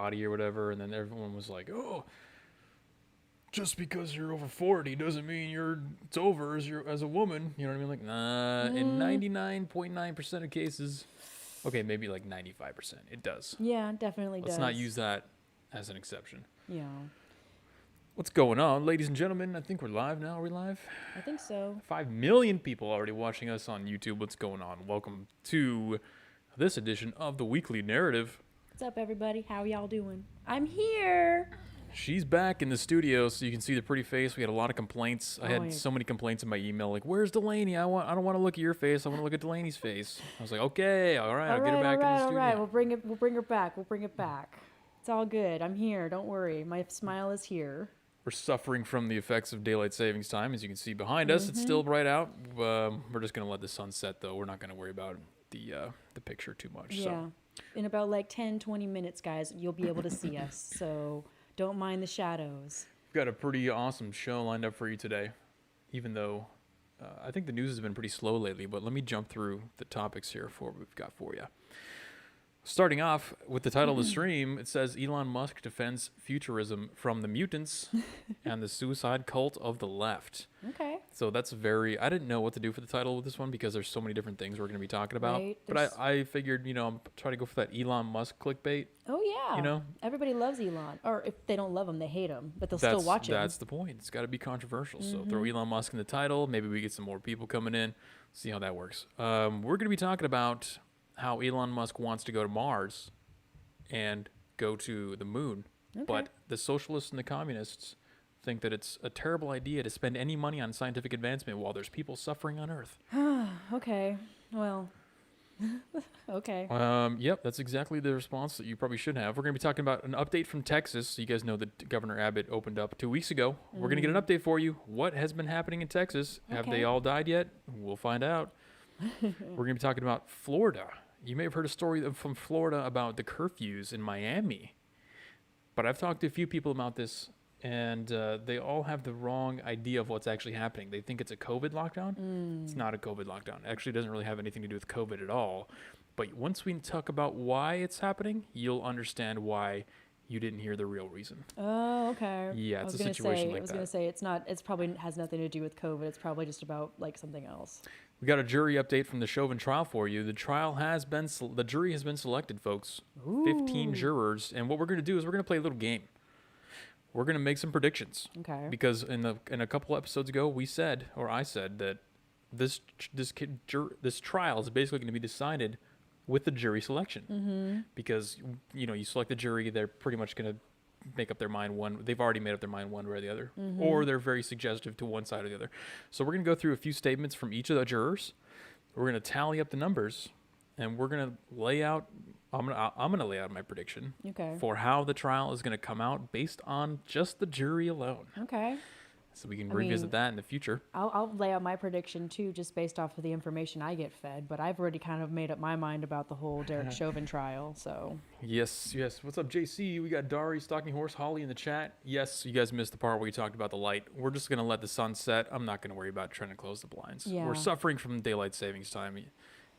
body or whatever, and then everyone was like, "Oh, just because you're over 40 doesn't mean it's over as a woman." You know what I mean? Like, nah. In 99.9% of cases, okay, maybe like 95%, it does. Yeah, definitely Let's does. not use that as an exception. Yeah. What's going on, ladies and gentlemen? I think we're live now. Are we live? I think so. 5 million people already watching us on YouTube. What's going on? Welcome to this edition of the Weekly Narrative. What's up, everybody? How y'all doing? I'm here. She's back in the studio, so you can see the pretty face. We had a lot of complaints. I had so many complaints in my email, like, "Where's Delaney? I don't want to look at your face. I want to look at Delaney's face." I was like, "Okay, all right, I'll get her back in the studio." All right, we'll bring her back. We'll bring it back. It's all good. I'm here. Don't worry. My smile is here. We're suffering from the effects of daylight savings time, as you can see behind us. It's still bright out. We're just gonna let the sun set, though. We're not gonna worry about the picture too much. Yeah. So. In about like 10, 20 minutes, guys, you'll be able to see us. So don't mind the shadows. We've got a pretty awesome show lined up for you today, even though I think the news has been pretty slow lately. But let me jump through the topics here for what we've got for you. Starting off with the title of the stream, it says Elon Musk defends futurism from the mutants and the suicide cult of the left. Okay. So that's I didn't know what to do for the title of this one because there's so many different things we're going to be talking about. Right, but I figured, I'm trying to go for that Elon Musk clickbait. Oh, yeah. Everybody loves Elon. Or if they don't love him, they hate him. But they'll still watch him. That's the point. It's got to be controversial. So throw Elon Musk in the title. Maybe we get some more people coming in. See how that works. We're going to be talking about how Elon Musk wants to go to Mars and go to the moon. Okay. But the socialists and the communists think that it's a terrible idea to spend any money on scientific advancement while there's people suffering on Earth. Okay. Well, okay. Yep, that's exactly the response that you probably should have. We're going to be talking about an update from Texas. So you guys know that Governor Abbott opened up 2 weeks ago. We're going to get an update for you. What has been happening in Texas? Okay. Have they all died yet? We'll find out. We're going to be talking about Florida. You may have heard a story from Florida about the curfews in Miami. But I've talked to a few people about this, and they all have the wrong idea of what's actually happening. They think it's a COVID lockdown. It's not a COVID lockdown. It actually doesn't really have anything to do with COVID at all. But once we talk about why it's happening, you'll understand why you didn't hear the real reason. Oh, okay. Yeah, it's a situation like that. I was going to say, it's probably has nothing to do with COVID. It's probably just about like something else. We got a jury update from the Chauvin trial for you. The jury has been selected, folks. Ooh. 15 jurors, and what we're going to do is we're going to play a little game. We're going to make some predictions. Okay. Because in a couple episodes ago, I said that this trial is basically going to be decided with the jury selection. Mm-hmm. Because you select the jury, they're pretty much going to make up their mind they've already made up their mind one way or the other, or they're very suggestive to one side or the other. So we're going to go through a few statements from each of the jurors. We're going to tally up the numbers, and we're going to lay out I'm going to lay out my prediction for how the trial is going to come out based on just the jury alone. Okay. So we can revisit that in the future. I'll lay out my prediction too, just based off of the information I get fed. But I've already kind of made up my mind about the whole Derek Chauvin trial. So yes. What's up, JC? We got Dari, Stalking Horse, Holly in the chat. Yes, you guys missed the part where we talked about the light. We're just gonna let the sun set. I'm not gonna worry about trying to close the blinds. Yeah. We're suffering from daylight savings time.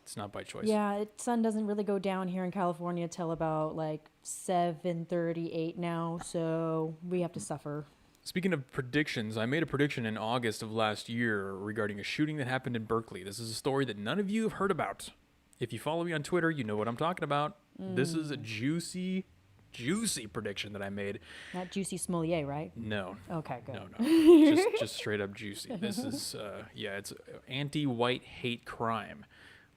It's not by choice. Yeah, sun doesn't really go down here in California till about like 7:38 now. So we have to suffer. Speaking of predictions, I made a prediction in August of last year regarding a shooting that happened in Berkeley. This is a story that none of you have heard about. If you follow me on Twitter, you know what I'm talking about. This is a juicy prediction that I made. Not Juicy Smollier, right? No. Okay, good. No. just straight up juicy. This is, it's anti-white hate crime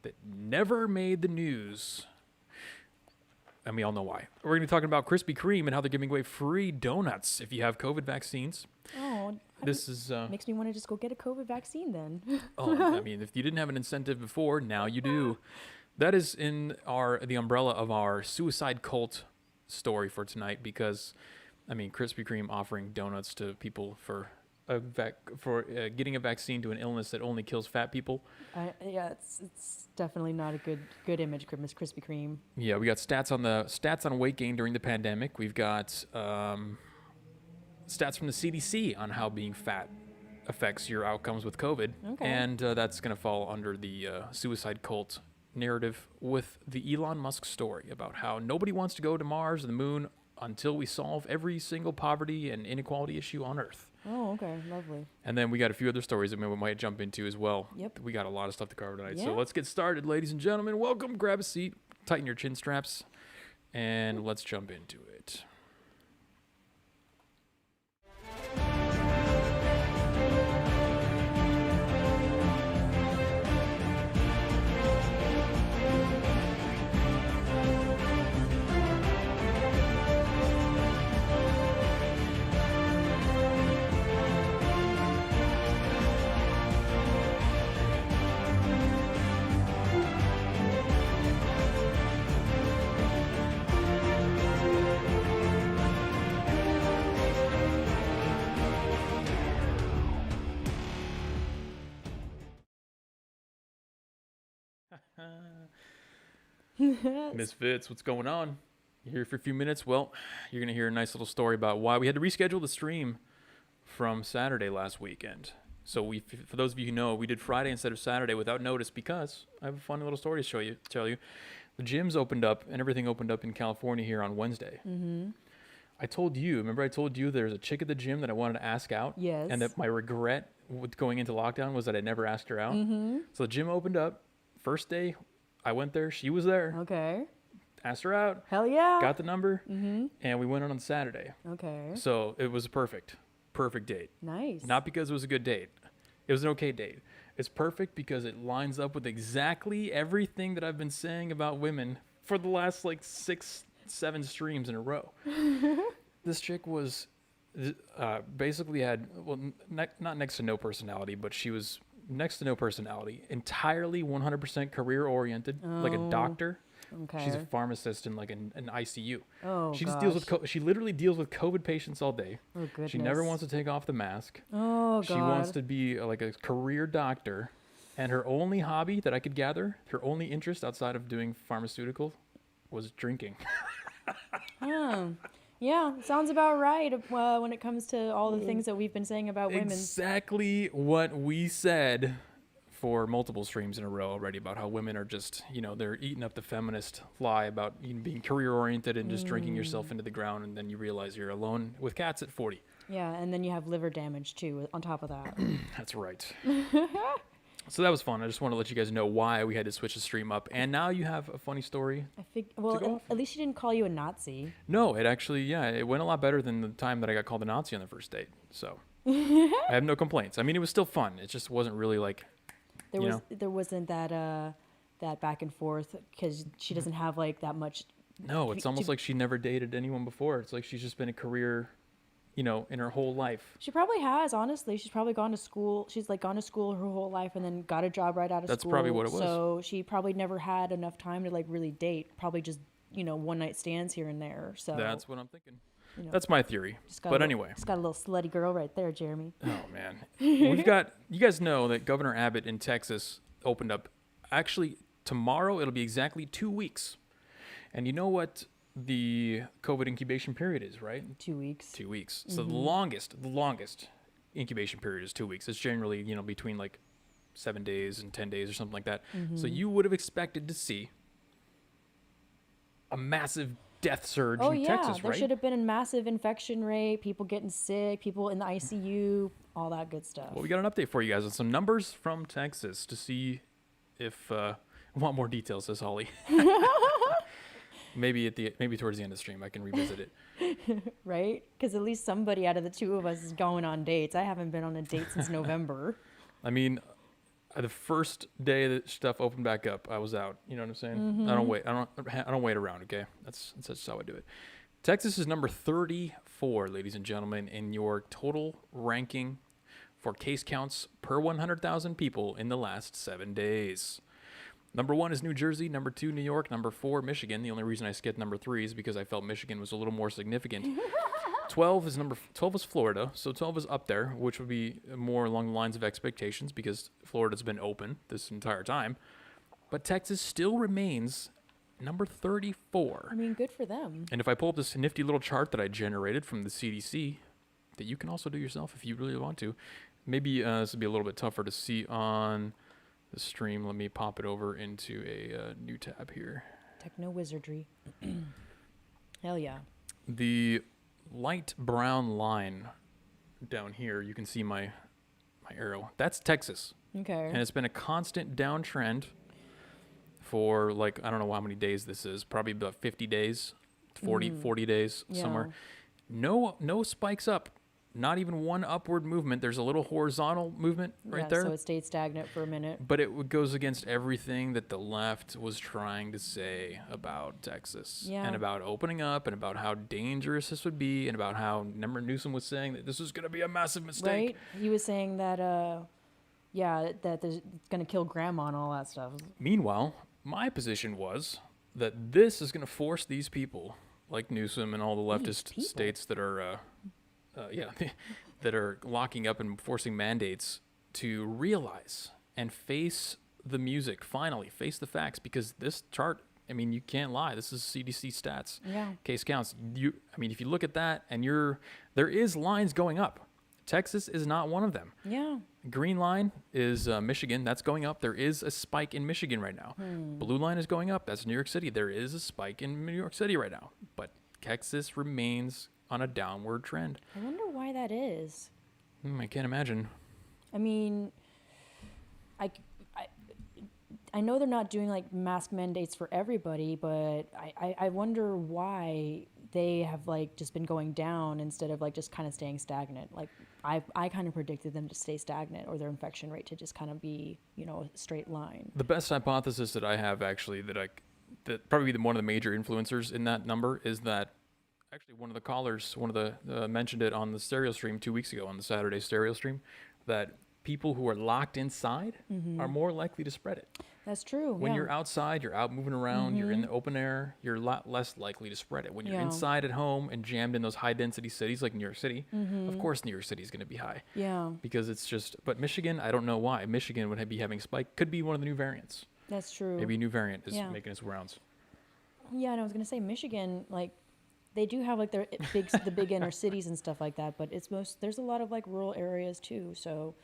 that never made the news. And we all know why. We're going to be talking about Krispy Kreme and how they're giving away free donuts if you have COVID vaccines. Oh, this is makes me want to just go get a COVID vaccine then. If you didn't have an incentive before, now you do. That is in the umbrella of our suicide cult story for tonight because, Krispy Kreme offering donuts to people for getting a vaccine to an illness that only kills fat people. It's definitely not a good image, Krispy Kreme. Yeah, we got stats on weight gain during the pandemic. We've got stats from the CDC on how being fat affects your outcomes with COVID. Okay. And that's going to fall under the suicide cult narrative with the Elon Musk story about how nobody wants to go to Mars or the moon until we solve every single poverty and inequality issue on Earth. Oh, okay. Lovely. And then we got a few other stories that we might jump into as well. Yep. We got a lot of stuff to cover tonight. Yeah. So let's get started, ladies and gentlemen. Welcome. Grab a seat, tighten your chin straps, and let's jump into it. Misfits, what's going on? You're here for a few minutes. Well, you're going to hear a nice little story about why we had to reschedule the stream from Saturday last weekend. So for those of you who know, we did Friday instead of Saturday without notice because I have a funny little story to tell you. The gyms opened up and everything opened up in California here on Wednesday. Mm-hmm. I told you there's a chick at the gym that I wanted to ask out? Yes. And that my regret with going into lockdown was that I never asked her out. Mm-hmm. So the gym opened up. First day, I went there. She was there. Okay. Asked her out. Hell yeah. Got the number. Mm-hmm. And we went on Saturday. Okay. So it was a perfect date. Nice. Not because it was a good date. It was an okay date. It's perfect because it lines up with exactly everything that I've been saying about women for the last like 6-7 streams in a row. This chick was basically had, well, not next to no personality, but she was next to no personality, entirely 100% career oriented, like a doctor. Okay. She's a pharmacist in like an ICU. Oh, she just deals with she literally deals with COVID patients all day. Oh, goodness. She never wants to take off the mask. Oh, God. She wants to be like a career doctor, and her only hobby that I could gather, her only interest outside of doing pharmaceutical, was drinking. Yeah, sounds about right when it comes to all the things that we've been saying about women. Exactly what we said for multiple streams in a row already about how women are just, they're eating up the feminist lie about being career oriented and just drinking yourself into the ground, and then you realize you're alone with cats at 40. Yeah, and then you have liver damage too on top of that. That's right. So that was fun. I just want to let you guys know why we had to switch the stream up. And now you have a funny story. At least she didn't call you a Nazi. No, it actually, it went a lot better than the time that I got called a Nazi on the first date. So I have no complaints. I mean, it was still fun. It just wasn't really like, there wasn't that back and forth because she doesn't have like that much. No, it's almost like she never dated anyone before. It's like she's just been a career, in her whole life. She probably has, honestly. She's probably gone to school. She's like gone to school her whole life and then got a job right out of school. That's probably what it was. So she probably never had enough time to like really date. Probably just, one night stands here and there. So that's what I'm thinking. That's my theory. But anyway. She's got a little slutty girl right there, Jeremy. Oh, man. You guys know that Governor Abbott in Texas opened up. Actually, tomorrow it'll be exactly 2 weeks. And you know what the COVID incubation period is, right? 2 weeks. 2 weeks. So the longest incubation period is 2 weeks. It's generally, between like 7 days and 10 days or something like that. So you would have expected to see a massive death surge in Texas, right? There should have been a massive infection rate, people getting sick, people in the ICU, all that good stuff. Well, we got an update for you guys on some numbers from Texas to see if want more details, says Holly. Maybe towards the end of the stream I can revisit it. Right? Because at least somebody out of the two of us is going on dates. I haven't been on a date since November. I mean, the first day that stuff opened back up, I was out. You know what I'm saying? I don't wait. I don't wait around. Okay, that's how I do it. Texas is number 34, ladies and gentlemen, in your total ranking for case counts per 100,000 people in the last 7 days. Number 1 is New Jersey. Number 2, New York. Number 4, Michigan. The only reason I skipped number 3 is because I felt Michigan was a little more significant. 12 is Florida. So 12 is up there, which would be more along the lines of expectations because Florida's been open this entire time. But Texas still remains number 34. I mean, good for them. And if I pull up this nifty little chart that I generated from the CDC, that you can also do yourself if you really want to, maybe this would be a little bit tougher to see on the stream. Let me pop it over into a new tab here. Techno wizardry. Hell yeah. The light brown line down here, you can see my arrow. That's Texas. Okay. And it's been a constant downtrend for like, I don't know how many days this is, probably about 50 days, 40 days somewhere. No spikes up. Not even one upward movement. There's a little horizontal movement right there. So it stayed stagnant for a minute. But it goes against everything that the left was trying to say about Texas and about opening up and about how dangerous this would be and about how Newsom was saying that this was going to be a massive mistake. Right? He was saying that, that it's going to kill grandma and all that stuff. Meanwhile, my position was that this is going to force these people, like Newsom and all the leftist states that are... that are locking up and forcing mandates to realize and face the music, finally, face the facts, because this chart, I mean, you can't lie. This is CDC stats. Yeah. Case counts. If you look at that and there is lines going up. Texas is not one of them. Yeah. Green line is Michigan. That's going up. There is a spike in Michigan right now. Blue line is going up. That's New York City. There is a spike in New York City right now. But Texas remains on a downward trend. I wonder why that is. I can't imagine. I mean, I know they're not doing like mask mandates for everybody, but I wonder why they have like just been going down instead of like just kind of staying stagnant. Like I kind of predicted them to stay stagnant or their infection rate to just kind of be, a straight line. The best hypothesis that I have actually that probably one of the major influencers in that number is that actually one of the callers, mentioned it on the stereo stream 2 weeks ago on the Saturday stereo stream, that people who are locked inside are more likely to spread it. That's true. When you're outside, you're out moving around, you're in the open air, you're a lot less likely to spread it. When you're inside at home and jammed in those high density cities like New York City, of course New York City is going to be high. Yeah. Because but Michigan, I don't know why. Michigan would be having spike. Could be one of the new variants. That's true. Maybe a new variant is making its rounds. Yeah, and I was going to say Michigan, like, they do have like the big inner cities and stuff like that, but there's a lot of like rural areas too. So,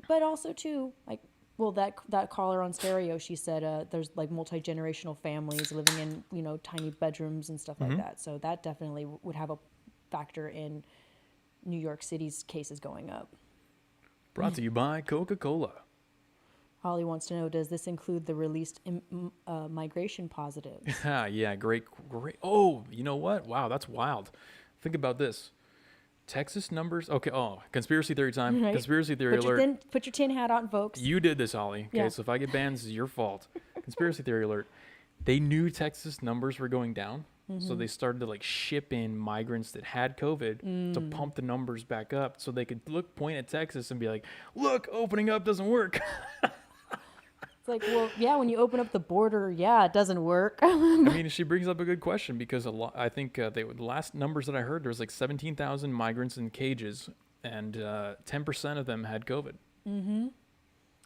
but also too, like, well, that caller on stereo, she said there's like multi-generational families living in tiny bedrooms and stuff like that. So that definitely would have a factor in New York City's cases going up. Brought to you by Coca-Cola. Holly wants to know, does this include the released migration positives? Yeah, great. Oh, you know what? Wow, that's wild. Think about this. Texas numbers. Okay, conspiracy theory time. Right. Conspiracy theory alert. Put your tin hat on, folks. You did this, Holly. Okay, so if I get banned, this is your fault. Conspiracy theory alert. They knew Texas numbers were going down, so they started to like ship in migrants that had COVID to pump the numbers back up so they could point at Texas and be like, look, opening up doesn't work. It's like, well, yeah, when you open up the border, it doesn't work. She brings up a good question because I think the last numbers that I heard, there was like 17,000 migrants in cages and 10% of them had COVID. Mm-hmm.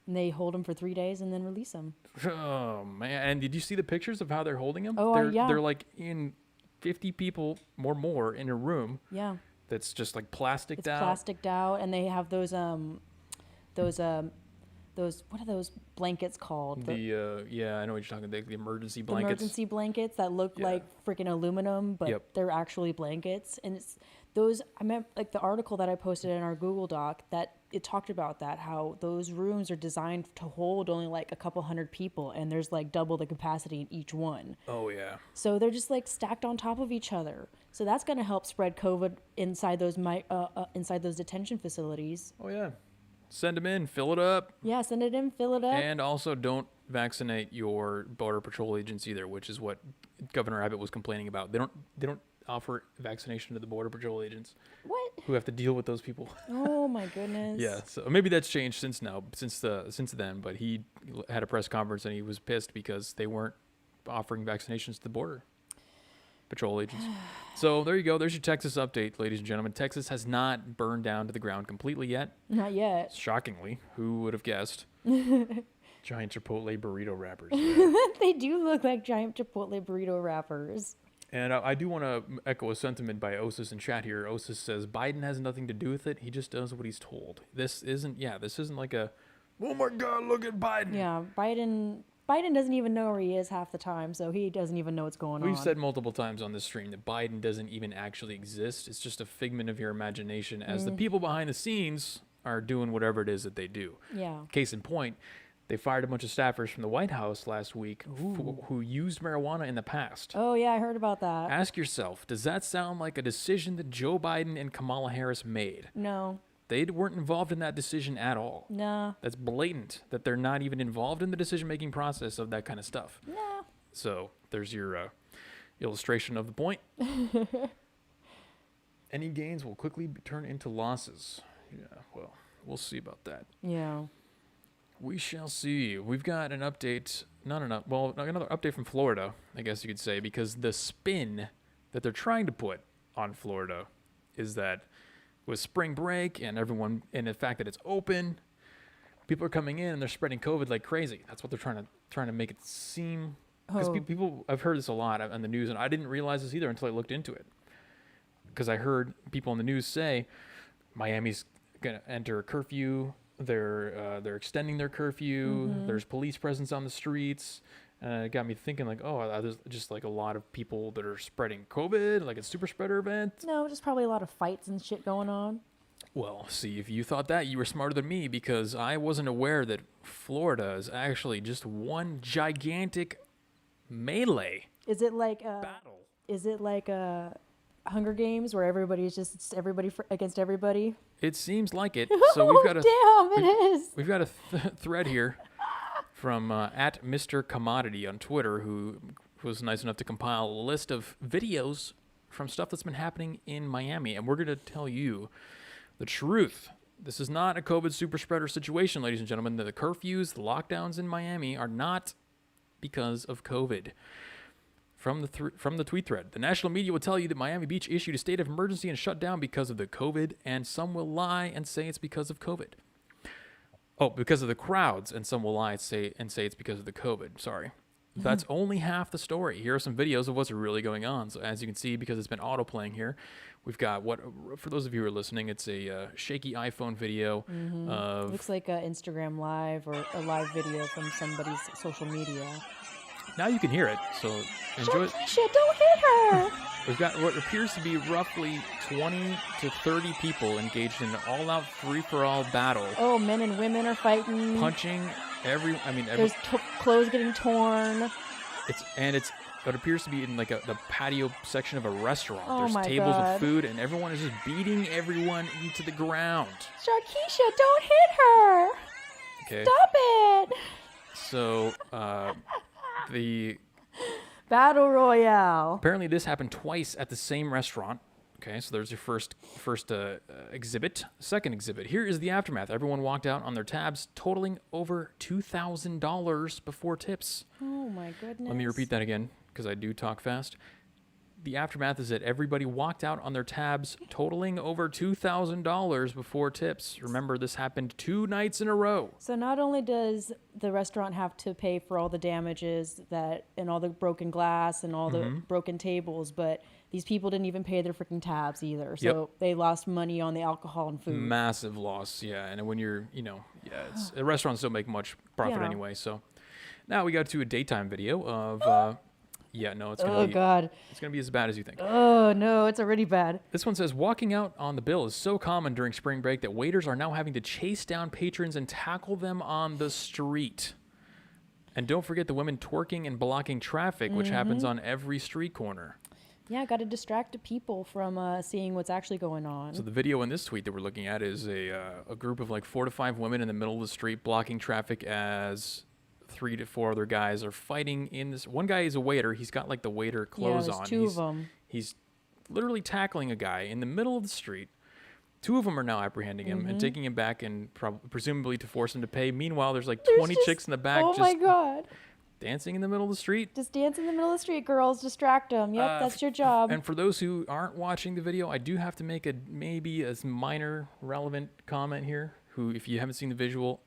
And they hold them for 3 days and then release them. Oh, man. And did you see the pictures of how they're holding them? Oh, yeah. They're like in 50 people or more in a room. Yeah. That's just like plasticed out. It's plasticed out, and they have those what are those blankets called? I know what you're talking about. The emergency blankets. The emergency blankets that look like freaking aluminum, but they're actually blankets. And it's those, I meant like the article that I posted in our Google Doc that it talked about that, how those rooms are designed to hold only like a couple hundred people, and there's like double the capacity in each one. Oh, yeah. So they're just like stacked on top of each other. So that's going to help spread COVID inside those detention facilities. Oh, yeah. Send them in, fill it up. Yeah, send it in, fill it up. And also don't vaccinate your Border Patrol agents either, which is what Governor Abbott was complaining about. They don't offer vaccination to the Border Patrol agents. What? Who have to deal with those people. Oh my goodness. Yeah, so maybe that's changed since then, but he had a press conference and he was pissed because they weren't offering vaccinations to the Border Patrol agents. So there you go. There's your Texas update, ladies and gentlemen. Texas has not burned down to the ground completely yet. Not yet. Shockingly. Who would have guessed? Giant Chipotle burrito wrappers. They do look like giant Chipotle burrito wrappers. And I do want to echo a sentiment by Osis in chat here. Osis says, Biden has nothing to do with it. He just does what he's told. This isn't like a, oh my God, look at Biden. Yeah, Biden, Biden doesn't even know where he is half the time, so he doesn't even know what's going on. We've said multiple times on this stream that Biden doesn't even actually exist. It's just a figment of your imagination as the people behind the scenes are doing whatever it is that they do. Yeah. Case in point, they fired a bunch of staffers from the White House last week who used marijuana in the past. Oh, yeah, I heard about that. Ask yourself, does that sound like a decision that Joe Biden and Kamala Harris made? No. They weren't involved in that decision at all. Nah. That's blatant that they're not even involved in the decision-making process of that kind of stuff. Nah. So there's your illustration of the point. Any gains will quickly turn into losses. Yeah, well, we'll see about that. Yeah. We shall see. We've got an update, another update from Florida, I guess you could say, because the spin that they're trying to put on Florida is that with spring break and everyone, and the fact that it's open, people are coming in and they're spreading COVID like crazy. That's what they're trying to make it seem. Because people, I've heard this a lot on the news, and I didn't realize this either until I looked into it. Because I heard people on the news say Miami's gonna enter a curfew. They're extending their curfew. There's police presence on the streets. It got me thinking, like, there's just like a lot of people that are spreading COVID, like a super spreader event. No, just probably a lot of fights and shit going on. Well, see, if you thought that, you were smarter than me, because I wasn't aware that Florida is actually just one gigantic melee Is it like battle. Is it like Hunger Games where it's everybody against everybody? It seems like it. So we've got We've got a thread here from at Mr. Commodity on Twitter, who was nice enough to compile a list of videos from stuff that's been happening in Miami, and we're going to tell you the truth. This is not a COVID super spreader situation, ladies and gentlemen. The curfews, the lockdowns in Miami are not because of COVID. From the tweet thread, the national media will tell you that Miami Beach issued a state of emergency and shut down because of the COVID, and some will lie and say it's because of COVID. Oh, because of the crowds, and some will lie and say it's because of the COVID. Sorry. That's only half the story. Here are some videos of what's really going on. So as you can see, because it's been auto-playing here, we've got for those of you who are listening, it's a shaky iPhone video of... Looks like an Instagram live or a live video from somebody's social media. Now you can hear it, so enjoy it. Keisha, don't hit her! We've got what appears to be roughly 20 to 30 people engaged in an all-out free-for-all battle. Oh, men and women are fighting. Punching There's clothes getting torn. It's what appears to be in like the patio section of a restaurant. Oh, There's my tables God. with food, and everyone is just beating everyone into the ground. Sharkeisha, don't hit her! Okay. Stop it! So, the... Battle Royale. Apparently this happened twice at the same restaurant. Okay, so there's your first exhibit. Second exhibit. Here is the aftermath. Everyone walked out on their tabs, totaling over $2,000 before tips. Oh my goodness. Let me repeat that again, because I do talk fast. The aftermath is that everybody walked out on their tabs, totaling over $2,000 before tips. Remember, this happened 2 nights in a row. So not only does the restaurant have to pay for all the damages and all the broken glass and all the broken tables, but these people didn't even pay their freaking tabs either. So they lost money on the alcohol and food. Massive loss, yeah. And when you're, the restaurants don't make much profit anyway. So now we got to a daytime video of... it's gonna God. It's gonna be as bad as you think. Oh no, it's already bad. This one says, walking out on the bill is so common during spring break that waiters are now having to chase down patrons and tackle them on the street. And don't forget the women twerking and blocking traffic, which happens on every street corner. Yeah, got to distract the people from seeing what's actually going on. So the video in this tweet that we're looking at is a group of like 4 to 5 women in the middle of the street blocking traffic as 3 to 4 other guys are fighting in this. One guy is a waiter. He's got like the waiter clothes on. 2 of them. He's literally tackling a guy in the middle of the street. 2 of them are now apprehending him and taking him back and presumably to force him to pay. Meanwhile, there's like 20 chicks in the back just dancing in the middle of the street. Just dance in the middle of the street, girls. Distract them. Yep, that's your job. And for those who aren't watching the video, I do have to make maybe a minor relevant comment here. Who, if you haven't seen the visual,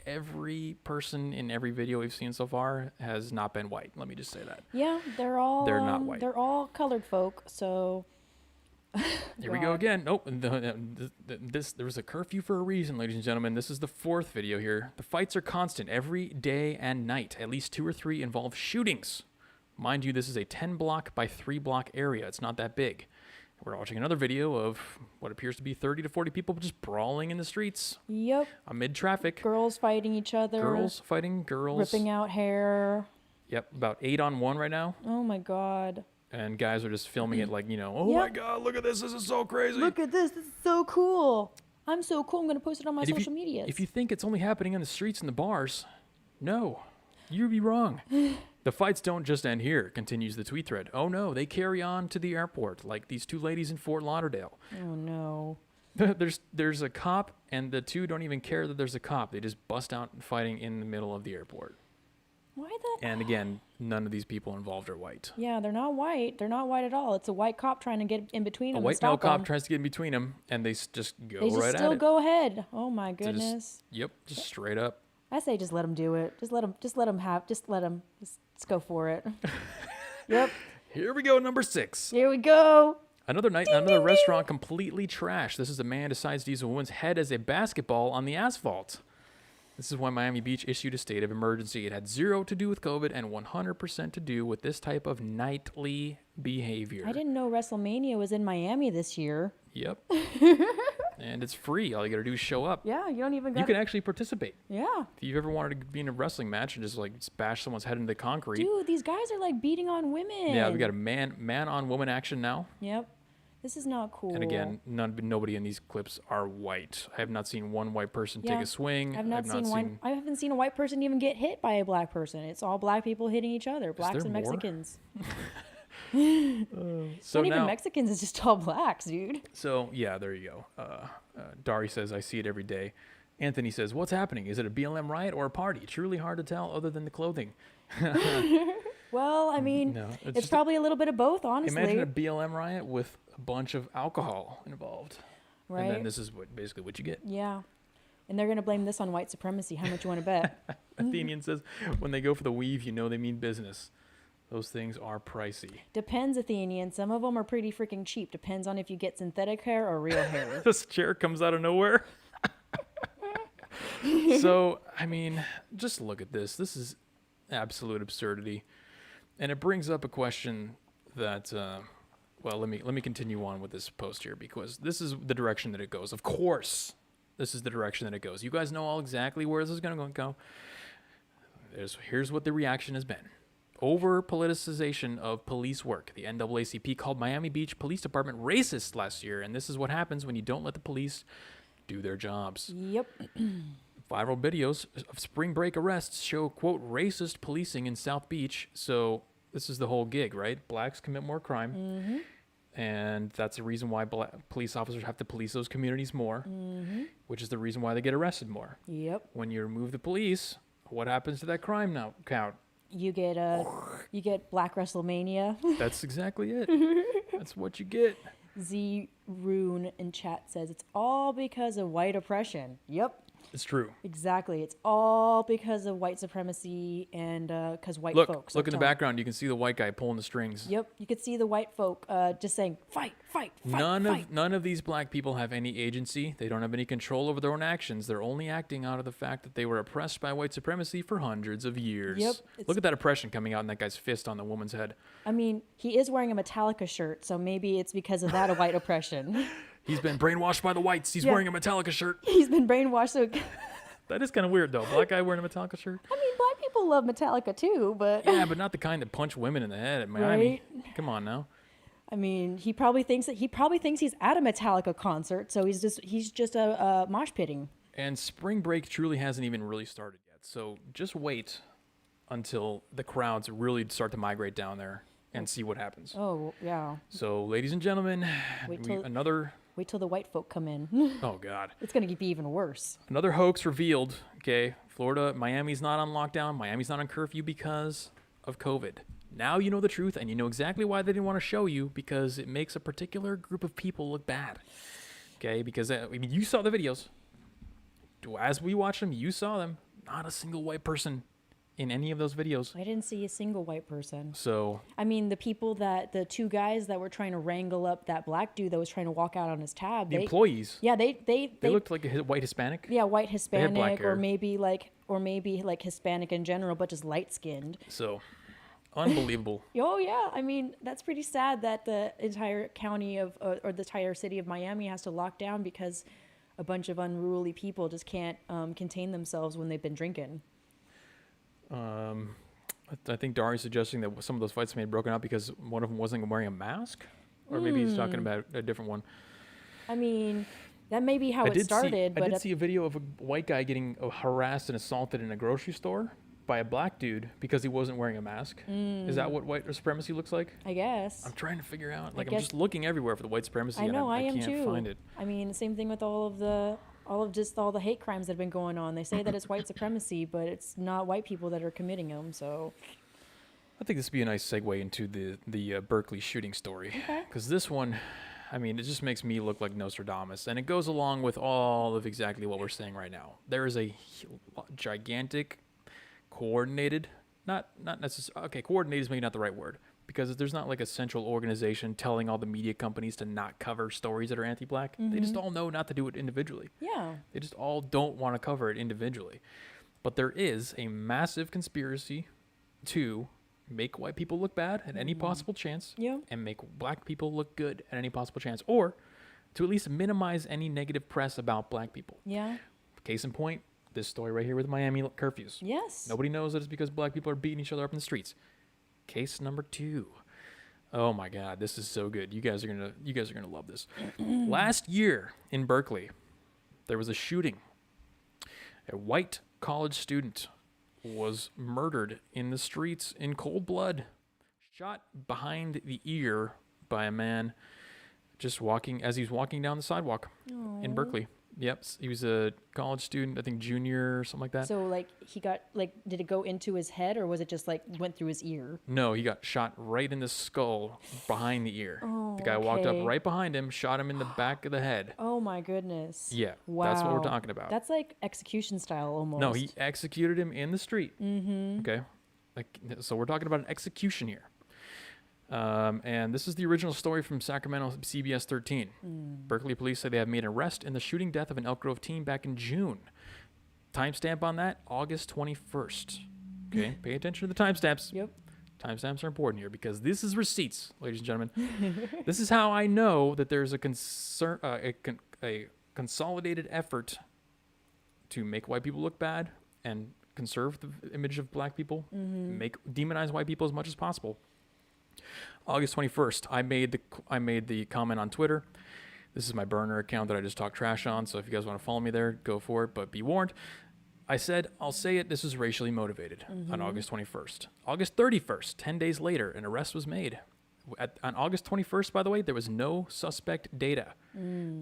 every person in every video we've seen so far has not been white. Let me just say that. Yeah, they're not white. They're all colored folk. So Here we go again. Nope. There was a curfew for a reason, ladies and gentlemen. This is the fourth video here. The fights are constant every day and night. At least 2 or 3 involve shootings. Mind you, this is a 10 block by 3 block area. It's not that big. We're watching another video of what appears to be 30 to 40 people just brawling in the streets. Yep. Amid traffic. Girls fighting each other. Girls fighting girls. Ripping out hair. Yep, about 8 on 1 right now. Oh my God. And guys are just filming it like, oh my God, look at this. This is so crazy. Look at this. This is so cool. I'm so cool. I'm going to post it on my social media. If you think it's only happening in the streets and the bars, no, you'd be wrong. The fights don't just end here, continues the tweet thread. Oh no, they carry on to the airport, like these 2 ladies in Fort Lauderdale. Oh no. There's a cop, and the 2 don't even care that there's a cop. They just bust out fighting in the middle of the airport. Why the? And again, none of these people involved are white. Yeah, they're not white. They're not white at all. It's a white cop trying to get in between them. A white male cop tries to get in between them, and they just go right at it. They just still go ahead. Oh my goodness. Just straight up. I say just let them do it. Just let them let's go for it. Yep. Here we go, number 6. Here we go. Another night, another restaurant completely trashed. This is a man decides to use a woman's head as a basketball on the asphalt. This is why Miami Beach issued a state of emergency. It had 0 to do with COVID and 100% to do with this type of nightly behavior. I didn't know WrestleMania was in Miami this year. Yep. And it's free. All you got to do is show up. Yeah, you don't even got You can actually participate. Yeah. If you've ever wanted to be in a wrestling match and just bash someone's head into the concrete. Dude, these guys are like beating on women. Yeah, we got a man on woman action now. Yep. This is not cool. And again, nobody in these clips are white. I have not seen one white person take a swing. I haven't seen a white person even get hit by a black person. It's all black people hitting each other, blacks and Mexicans. So not even now, Mexicans, it's just all blacks, dude. So yeah, there you go. Dari says, I see it every day. Anthony says, what's happening? Is it a BLM riot or a party? Truly hard to tell other than the clothing. Well, I mean, No, it's probably a little bit of both, honestly. Imagine a BLM riot with a bunch of alcohol involved. Right. And then this is basically what you get. Yeah. And they're going to blame this on white supremacy. How much you want to bet? Athenian says, when they go for the weave, they mean business. Those things are pricey. Depends, Athenian. Some of them are pretty freaking cheap. Depends on if you get synthetic hair or real hair. This chair comes out of nowhere. So, I mean, just look at this. This is absolute absurdity. And it brings up a question that, let me continue on with this post here because this is the direction that it goes. Of course, this is the direction that it goes. You guys know all exactly where this is going to go. Here's what the reaction has been. Over politicization of police work. The NAACP called Miami Beach Police Department racist last year, and this is what happens when you don't let the police do their jobs. Yep. Viral videos of spring break arrests show, quote, racist policing in South Beach. So this is the whole gig, right? Blacks commit more crime. Mm-hmm. And that's the reason why police officers have to police those communities more, which is the reason why they get arrested more. Yep. When you remove the police, what happens to that crime now count? You get Black WrestleMania. That's exactly it. That's what you get. Z Rune in chat says it's all because of white oppression. Yep. It's true. Exactly. It's all because of white supremacy and because white folks. Look in the background. You can see the white guy pulling the strings. Yep. You could see the white folk just saying, fight, fight, fight, fight. None of these black people have any agency. They don't have any control over their own actions. They're only acting out of the fact that they were oppressed by white supremacy for hundreds of years. Yep. Look at that oppression coming out in that guy's fist on the woman's head. I mean, he is wearing a Metallica shirt, so maybe it's because of that white oppression. He's been brainwashed by the whites. He's wearing a Metallica shirt. He's been brainwashed. So that is kind of weird, though. Black guy wearing a Metallica shirt. I mean, black people love Metallica too, but yeah, but not the kind that punch women in the head at Miami. Right? Come on now. I mean, he probably thinks he's at a Metallica concert, so he's just a mosh pitting. And spring break truly hasn't even really started yet. So just wait until the crowds really start to migrate down there and see what happens. Oh, yeah. So, ladies and gentlemen, Wait till the white folk come in. Oh, God. It's going to be even worse. Another hoax revealed, okay? Florida, Miami's not on lockdown. Miami's not on curfew because of COVID. Now you know the truth, and you know exactly why they didn't want to show you, because it makes a particular group of people look bad. Okay? Because, I mean, you saw the videos. As we watched them, you saw them. Not a single white person in any of those videos. I didn't see a single white person. So I mean, the two guys that were trying to wrangle up that black dude that was trying to walk out on his tab. the employees, Yeah, they looked like a white Hispanic. Yeah, white black Hispanic, hair. or maybe like Hispanic in general, but just light skinned. So unbelievable. Oh yeah, I mean that's pretty sad that the entire county of or the entire city of Miami has to lock down because a bunch of unruly people just can't contain themselves when they've been drinking. I think Dari's suggesting that some of those fights may have broken out because one of them wasn't wearing a mask, or maybe he's talking about a different one. I mean, that may be how it started. I but did see a video of a white guy getting harassed and assaulted in a grocery store by a black dude because he wasn't wearing a mask. Is that what white supremacy looks like? I guess. I'm trying to figure out. I I'm guess- just looking everywhere for the white supremacy. I know, and I am can't too. find it. I mean, same thing with all of the hate crimes that have been going on. They say that it's white supremacy, but it's not white people that are committing them. So I think this would be a nice segue into the Berkeley shooting story. Okay. Because this one, I mean, it just makes me look like Nostradamus. And it goes along with all of exactly what we're saying right now. There is a gigantic, coordinated, not necessarily, okay, coordinated is maybe not the right word. Because there's not like a central organization telling all the media companies to not cover stories that are anti-black. They just all know not to do it individually. yeah, They just all don't want to cover it individually. But there is a massive conspiracy to make white people look bad at any possible chance yeah, and make black people look good at any possible chance, or to at least minimize any negative press about black people. yeah, Case in point, this story right here with Miami curfews. yes. Nobody knows that it's because black people are beating each other up in the streets. Case number 2. Oh my God, this is so good. You guys are gonna love this. Last year in Berkeley, there was a shooting. A white college student was murdered in the streets in cold blood, shot behind the ear by a man just walking as he was walking down the sidewalk in Berkeley. Yep, he was a college student, I think junior or something like that. So like he got like, did it go into his head or was it just like went through his ear? No, he got shot right in the skull behind the ear. Oh, The guy walked up okay. right behind him, shot him in the back of the head. Oh my goodness. Yeah, Wow. that's what we're talking about. That's like execution style almost. No, he executed him in the street. Mm-hmm. Okay, so we're talking about an execution here. And this is the original story from Sacramento CBS 13. Berkeley police say they have made an arrest in the shooting death of an Elk Grove teen back in June. Timestamp on that, August 21st. Okay, pay attention to the timestamps. Yep. Timestamps are important here because this is receipts, ladies and gentlemen. This is how I know that there's a consolidated effort to make white people look bad and conserve the image of black people, demonize white people as much as possible. August 21st, I made the comment on Twitter. This is my burner account that I just talk trash on, so if you guys want to follow me there, go for it, but be warned. I said, I'll say it, this is racially motivated on August 21st. August 31st, 10 days later, an arrest was made. On August 21st, by the way, there was no suspect data.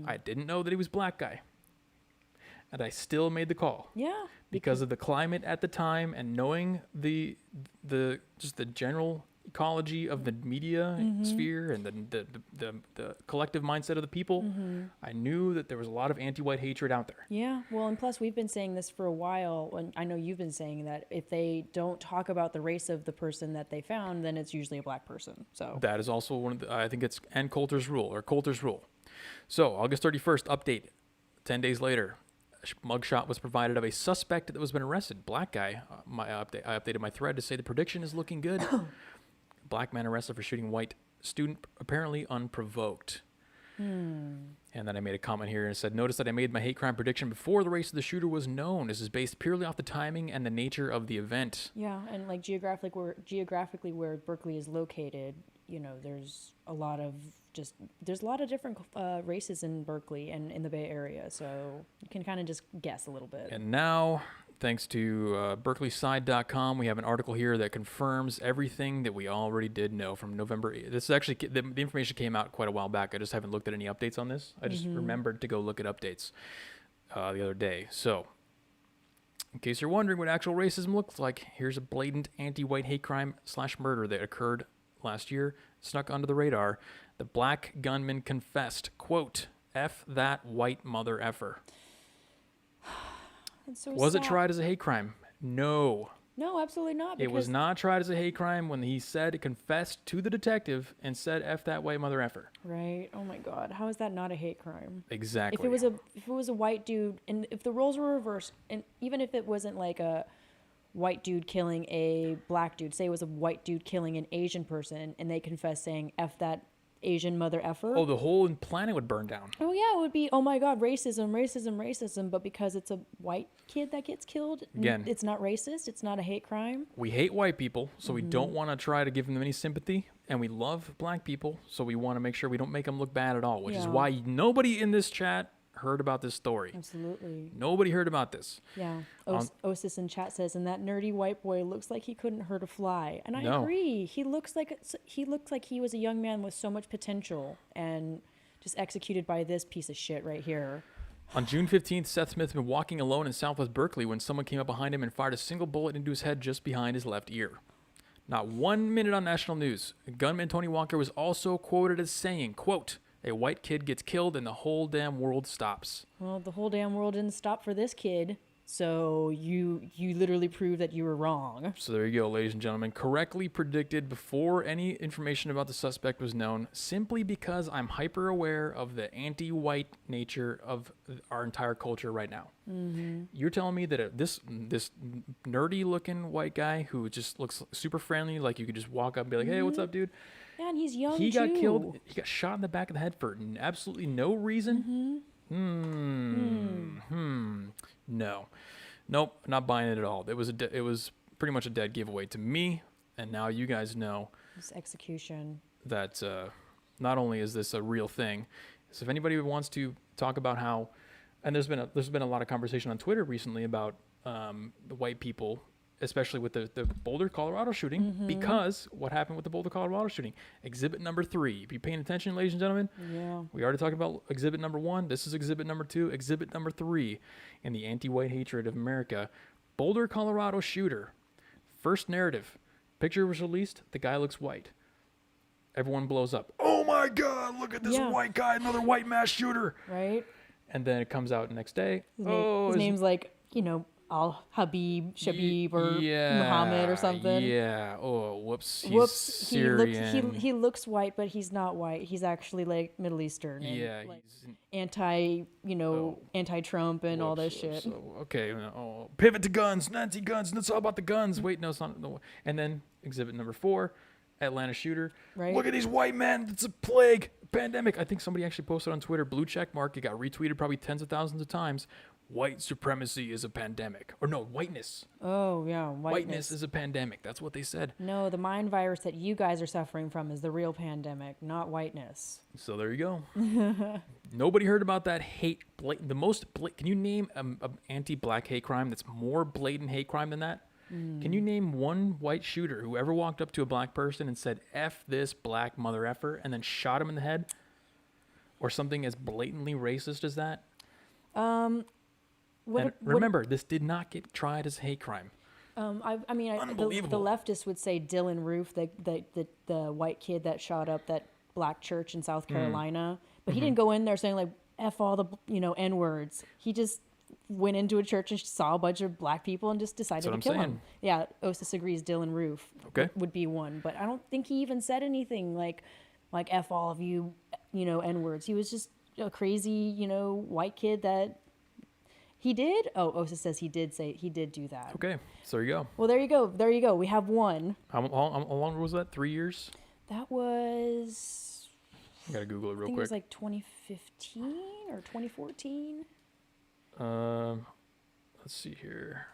I didn't know that he was black guy. And I still made the call. Yeah. Because of the climate at the time and knowing the general ecology of the media sphere and the collective mindset of the people, I knew that there was a lot of anti-white hatred out there. Yeah, well, and plus we've been saying this for a while, and I know you've been saying that if they don't talk about the race of the person that they found, then it's usually a black person. So That is also one of the, I think it's Ann Coulter's rule. So August 31st, update. 10 days later, a mugshot was provided of a suspect that was been arrested. Black guy. I updated my thread to say the prediction is looking good. Black man arrested for shooting white student, apparently unprovoked. And then I made a comment here and said, notice that I made my hate crime prediction before the race of the shooter was known. This is based purely off the timing and the nature of the event. yeah, and like geographically where Berkeley is located, you know, there's a lot of different races in Berkeley and in the Bay Area, so you can kind of just guess a little bit. And now, thanks to berkeleyside.com, we have an article here that confirms everything that we already did know from November. This is actually, the information came out quite a while back. I just haven't looked at any updates on this. I just remembered to go look at updates the other day. So, in case you're wondering what actual racism looks like, here's a blatant anti-white hate crime / murder that occurred last year, snuck under the radar. The black gunman confessed, quote, "F that white mother effer." It's so Was it sad. tried as a hate crime? No. No, absolutely not. It was not tried as a hate crime when he confessed to the detective and said "F that way, mother effer." Right. Oh my God. How is that not a hate crime? Exactly. If it was a white dude, and if the roles were reversed, and even if it wasn't like a white dude killing a black dude, say it was a white dude killing an Asian person, and they confess saying "F that Asian mother effer." Oh, the whole planet would burn down. Oh yeah, it would be, oh my God, racism, racism, racism. But because it's a white kid that gets killed, Again, it's not racist. It's not a hate crime. We hate white people, so we don't want to try to give them any sympathy. And we love black people, so we want to make sure we don't make them look bad at all, which is Yeah. why nobody in this chat heard about this story. Absolutely. Nobody heard about this. Yeah. Osis in chat says, and that nerdy white boy looks like he couldn't hurt a fly. And I No. agree. He looks like he was a young man with so much potential, and just executed by this piece of shit right here. On June 15th, Seth Smith had been walking alone in Southwest Berkeley when someone came up behind him and fired a single bullet into his head just behind his left ear. Not 1 minute on national news. Gunman Tony Walker was also quoted as saying, quote, "A white kid gets killed and the whole damn world stops." Well, the whole damn world didn't stop for this kid. So you literally proved that you were wrong. So there you go, ladies and gentlemen. Correctly predicted before any information about the suspect was known, simply because I'm hyper aware of the anti-white nature of our entire culture right now. Mm-hmm. You're telling me that this nerdy-looking white guy who just looks super friendly, like you could just walk up and be like, "Hey, what's up, dude?" Yeah, and he's young He too. got killed. He got shot in the back of the head for absolutely no reason. No, nope, not buying it at all. It was pretty much a dead giveaway to me. And now you guys know This execution. that not only is this a real thing, so if anybody wants to talk about how, and there's been a lot of conversation on Twitter recently about the white people, especially with the Boulder, Colorado shooting, because what happened with the Boulder, Colorado shooting? Exhibit number 3. Be paying attention, ladies and gentlemen. Yeah. We already talked about exhibit number 1. This is exhibit number 2. Exhibit number 3 in the anti-white hatred of America. Boulder, Colorado shooter. First narrative. Picture was released. The guy looks white. Everyone blows up. Oh my God, look at this white guy, another white mass shooter. Right? And then it comes out the next day. His name's like, Al-Habib, Shabib, or Muhammad or something. Yeah. Oh, whoops. He's Syrian. He looks white, but he's not white. He's actually like Middle Eastern. And Yeah. like He's anti-Trump and all this shit. Okay. Pivot to guns, Nazi-guns. It's all about the guns. Wait, no, it's not. No. And then exhibit number 4, Atlanta shooter. Right. Look at these white men. It's a plague. Pandemic. I think somebody actually posted on Twitter, blue check mark. It got retweeted probably tens of thousands of times. White supremacy is a pandemic. Or no, whiteness. Oh, yeah. Whiteness is a pandemic. That's what they said. No, the mind virus that you guys are suffering from is the real pandemic, not whiteness. So there you go. Nobody heard about that hate. Can you name an anti-black hate crime that's more blatant hate crime than that? Can you name one white shooter who ever walked up to a black person and said, "F this black mother effer," and then shot him in the head? Or something as blatantly racist as that? Remember, this did not get tried as a hate crime. The Unbelievable. leftists would say Dylan Roof, the white kid that shot up that black church in South Carolina, but he didn't go in there saying like F all the N words. He just went into a church and saw a bunch of black people and just decided to kill them. Yeah, Osis agrees. Dylan Roof would be one, but I don't think he even said anything like F all of you, N words. He was just a crazy, white kid that. He did? Oh, Osis says he did do that. Okay, so there you go. Well, there you go. We have one. How long was that? 3 years? That was... I gotta Google it real I think quick. it was like 2015 or 2014. Let's see here.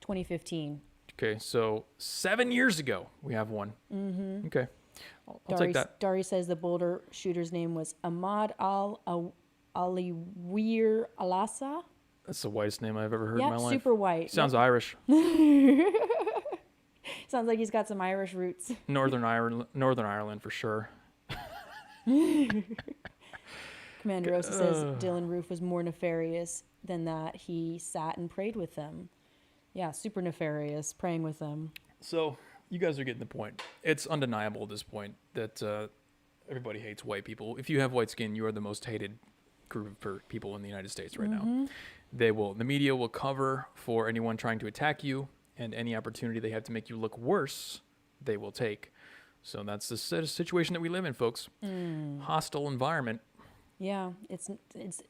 2015. Okay, so 7 years ago, we have one. Mm-hmm. Okay, I'll take that. Dari says the Boulder shooter's name was Ahmad Aliwir Alassa. That's the whitest name I've ever heard in my life. Super white. Sounds Irish. Sounds like he's got some Irish roots. Northern Ireland for sure. Commander Osa says Dylan Roof was more nefarious than that. He sat and prayed with them. Yeah, super nefarious, praying with them. So you guys are getting the point. It's undeniable at this point that everybody hates white people. If you have white skin, you are the most hated group of people in the United States right now. The media will cover for anyone trying to attack you, and any opportunity they have to make you look worse, they will take. So that's the situation that we live in, folks. Hostile environment. Yeah, it's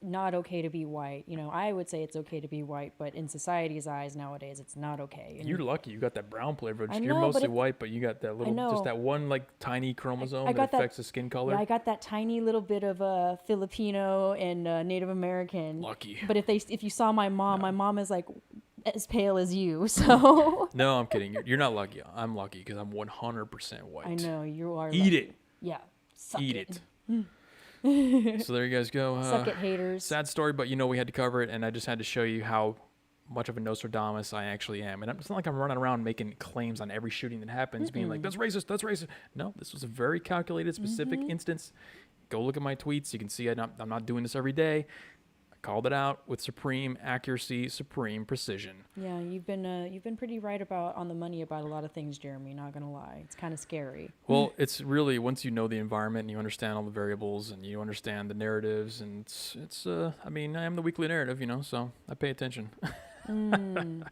not okay to be white. You know, I would say it's okay to be white, but in society's eyes nowadays, it's not okay. And You're lucky you got that brown privilege. I You're know, but mostly if- white, but you got that little, just that one like tiny chromosome I that got that- affects the skin color. Yeah, I got that tiny little bit of Filipino and Native American. Lucky. But if you saw my mom is like as pale as you. So No, I'm kidding. You're not lucky. I'm lucky because I'm 100% white. I know you are. Eat lucky. it. Yeah. Suck Eat it. So there you guys go. Suck it, haters. Sad story, but we had to cover it, and I just had to show you how much of a Nostradamus I actually am. And it's not like I'm running around making claims on every shooting that happens, being like, that's racist, that's racist. No, this was a very calculated, specific instance. Go look at my tweets. You can see I'm not doing this every day. I called it out with supreme accuracy, supreme precision. Yeah, you've been pretty right on the money about a lot of things, Jeremy. Not gonna lie, it's kind of scary. Well, it's really, once you know the environment and you understand all the variables and you understand the narratives, and it's I mean, I am the weekly narrative, so I pay attention. You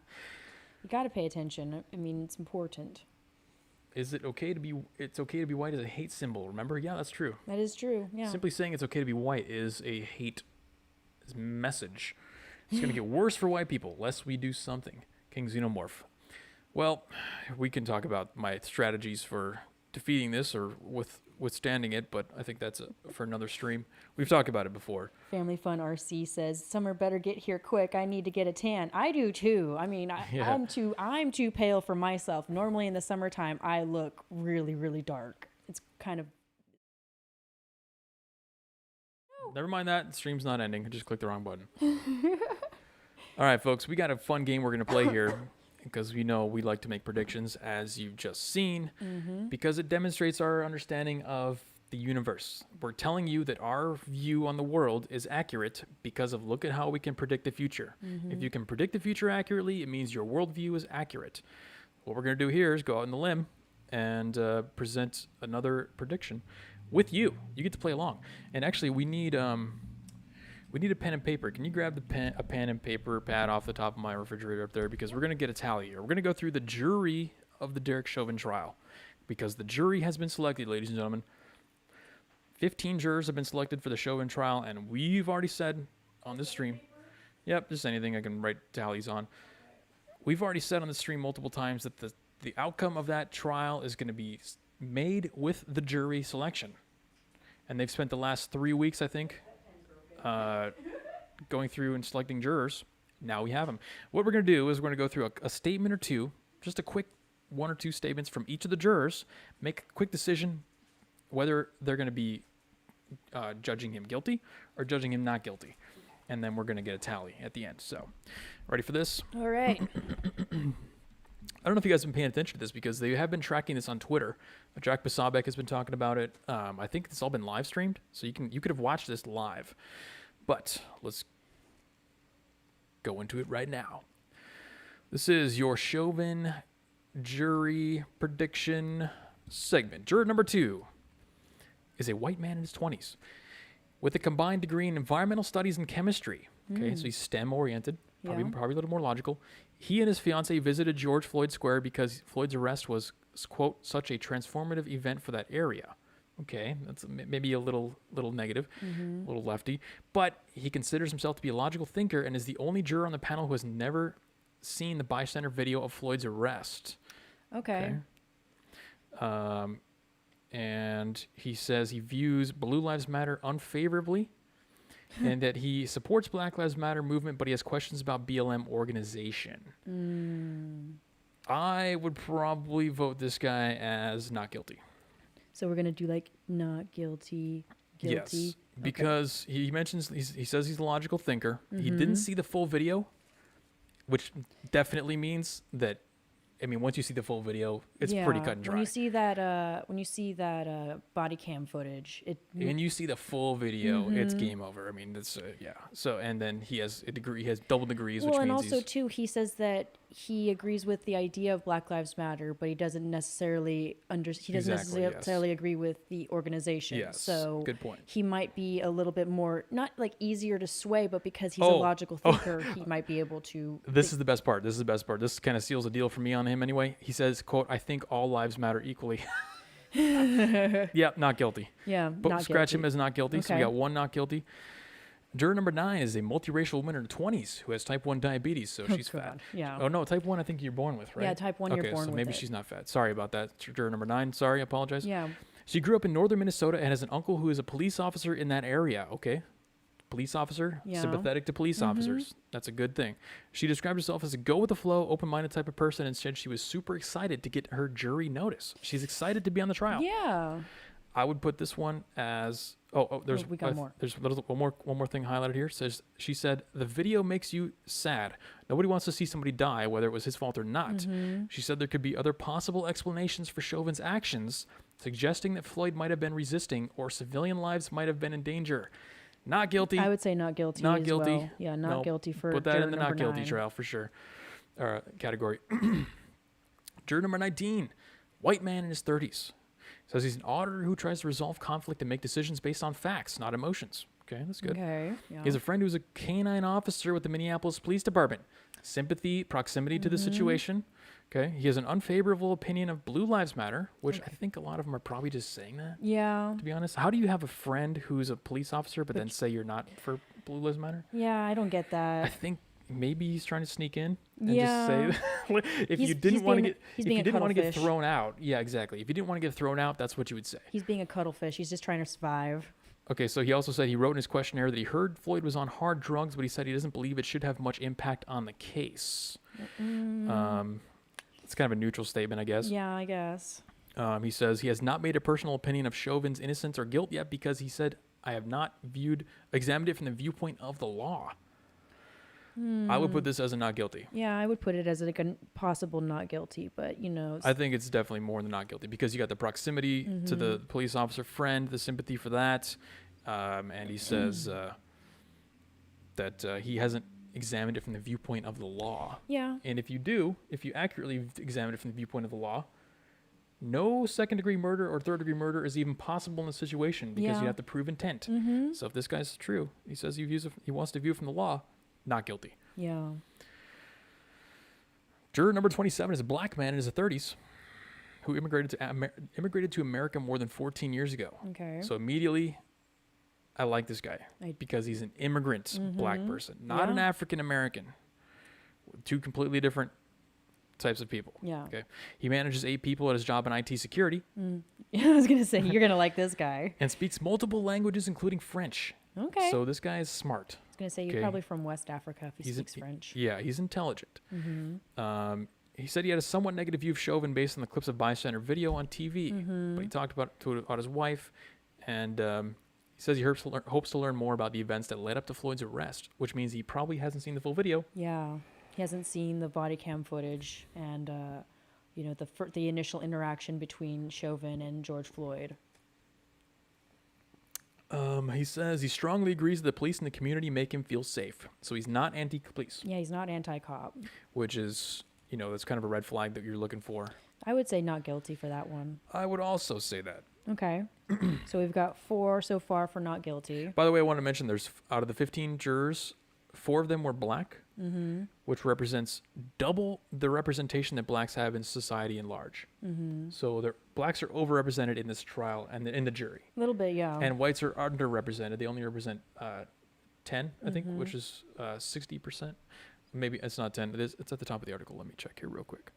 got to pay attention. I mean, it's important. Is it okay to be? It's okay to be white as a hate symbol. Remember? Yeah, that's true. That is true. Yeah. Simply saying it's okay to be white is a hate message. It's going to get worse for white people unless we do something. King Xenomorph. Well, we can talk about my strategies for defeating this or withstanding it, but I think that's for another stream. We've talked about it before. Family Fun RC says, "Summer better get here quick. I need to get a tan." I do too. I mean, I'm too pale for myself. Normally in the summertime, I look really, really dark. It's kind of. Never mind that. The stream's not ending. I just clicked the wrong button. All right, folks. We got a fun game we're going to play here because we like to make predictions, as you've just seen, because it demonstrates our understanding of the universe. We're telling you that our view on the world is accurate because of look at how we can predict the future. If you can predict the future accurately, it means your worldview is accurate. What we're going to do here is go out on the limb and present another prediction with you. You get to play along. And actually, we need a pen and paper. Can you grab a pen and paper pad off the top of my refrigerator up there? Because we're going to get a tally here. We're going to go through the jury of the Derek Chauvin trial, because the jury has been selected, ladies and gentlemen. 15 jurors have been selected for the Chauvin trial, and we've already said on this stream, yep, just anything I can write tallies on. We've already said on the stream multiple times that the outcome of that trial is going to be made with the jury selection. And they've spent the last 3 weeks, I think, going through and selecting jurors. Now we have them. What we're going to do is we're going to go through a statement or two, just a quick 1 or 2 statements from each of the jurors, make a quick decision whether they're going to be judging him guilty or judging him not guilty. And then we're going to get a tally at the end. So, ready for this? All right. I don't know if you guys have been paying attention to this, because they have been tracking this on Twitter. Jack Pasabek has been talking about it. I think it's all been live streamed, so you could have watched this live. But let's go into it right now. This is your Chauvin jury prediction segment. Juror number 2 is a white man in his 20s with a combined degree in environmental studies and chemistry. Okay, so he's STEM oriented, probably a little more logical. He and his fiancee visited George Floyd Square because Floyd's arrest was, quote, such a transformative event for that area. Okay, that's maybe a little negative, a little lefty. But he considers himself to be a logical thinker and is the only juror on the panel who has never seen the bystander video of Floyd's arrest. Okay. And he says he views Blue Lives Matter unfavorably and that he supports Black Lives Matter movement, but he has questions about BLM organization. I would probably vote this guy as not guilty. So we're going to do like not guilty. Yes, because he mentions, he says he's a logical thinker. He didn't see the full video, which definitely means that, I mean, once you see the full video, it's pretty cut and dry. When you see that body cam footage, and you see the full video, it's game over. I mean, that's So, and then he has a degree. He has double degrees, which means and also too, he says that he agrees with the idea of Black Lives Matter, but he doesn't necessarily Exactly, yes. necessarily agree with the organization. Yes, So good point. he might be a little bit more, not like easier to sway, but because he's a logical thinker, he might be able to. This is the best part. This kind of seals the deal for me on him anyway. He says, quote, "I think all lives matter equally." Yeah, not guilty. Yeah, But not scratch guilty. him as not guilty. So we Okay. got one not guilty. Juror number 9 is a multiracial woman in her 20s who has type 1 diabetes, so she's fat. God, yeah. Oh, no, type 1 I think you're born with, right? Yeah, type 1 you're born so with maybe it. she's not fat. Sorry about that. Juror number 9. Sorry, I apologize. Yeah. She grew up in northern Minnesota and has an uncle who is a police officer in that area. Okay. Police officer, Yeah. sympathetic to police officers. That's a good thing. She described herself as a go-with-the-flow, open-minded type of person and said she was super excited to get her jury notice. She's excited to be on the trial. Yeah. I would put this one as there's we got more. There's one more thing highlighted here. She said the video makes you sad. Nobody wants to see somebody die, whether it was his fault or not. She said there could be other possible explanations for Chauvin's actions, suggesting that Floyd might have been resisting or civilian lives might have been in danger. Not guilty. I would say not guilty. Not as guilty. Well. Yeah, not Nope. guilty for. Put that juror in the number not guilty 9. trial for sure. Category. Juror number 19, white man in his 30s. Says he's an auditor who tries to resolve conflict and make decisions based on facts, not emotions. Okay, that's good. Okay. Yeah. He has a friend who's a canine officer with the Minneapolis Police Department. Sympathy, proximity to the situation. Okay, he has an unfavorable opinion of Blue Lives Matter, which I think a lot of them are probably just saying that, Yeah. to be honest. How do you have a friend who's a police officer but then say you're not for Blue Lives Matter? Yeah, I don't get I that. think maybe he's trying to sneak in and Yeah. just say if He's- you didn't he's want to being- get he's if being you a didn't want to get cuttlefish. thrown out. Yeah, exactly. If you didn't want to get thrown out, that's what you would say. He's being a cuttlefish. He's just trying to survive. Okay, so he also said he wrote in his questionnaire that he heard Floyd was on hard drugs, but he said he doesn't believe it should have much impact on the case. It's kind of a neutral statement, I guess. Yeah, I guess. He says he has not made a personal opinion of Chauvin's innocence or guilt yet because he said, I have not examined it from the viewpoint of the law. I would put this as a not guilty. Yeah, I would put it as like a possible not guilty, but I think it's definitely more than not guilty because you got the proximity to the police officer friend, the sympathy for that. And he says that he hasn't examined it from the viewpoint of the law. yeah. And if you accurately examine it from the viewpoint of the law, no second-degree murder or third-degree murder is even possible in this situation because you Yeah. have to prove intent. So if this guy's true, he says he wants to view it from the law, not guilty. Yeah. Juror number 27 is a black man in his 30s who immigrated to America more than 14 years ago. Okay. So immediately, I like this guy because he's an immigrant black person, not an Yeah. African American. Two completely different types of people. Yeah. Okay. He manages 8 people at his job in IT security I was gonna say you're gonna like this guy. and speaks multiple languages, including French. Okay. So this guy is smart. I was gonna say you're okay. probably from West Africa if he He's speaks French. Yeah, he's intelligent. He said he had a somewhat negative view of Chauvin based on the clips of bystander video on TV, but he talked about his wife, and he says he hopes to learn more about the events that led up to Floyd's arrest, which means he probably hasn't seen the full video. Yeah. He hasn't seen the body cam footage and the initial interaction between Chauvin and George Floyd. He says he strongly agrees that the police and the community make him feel safe, so he's not anti-police, Yeah, he's not anti-cop. which is, that's kind of a red flag that you're looking for. I would say not guilty for that one. I would also say that. Okay. So we've got 4 so far for not guilty. By the way, I want to mention there's out of the 15 jurors, 4 of them were black, which represents double the representation that blacks have in society in large. So blacks are overrepresented in this trial and in the jury, A little bit, yeah. and whites are underrepresented. They only represent 10, I think, which is 60%. Maybe it's not 10. It's at the top of the article. Let me check here real quick.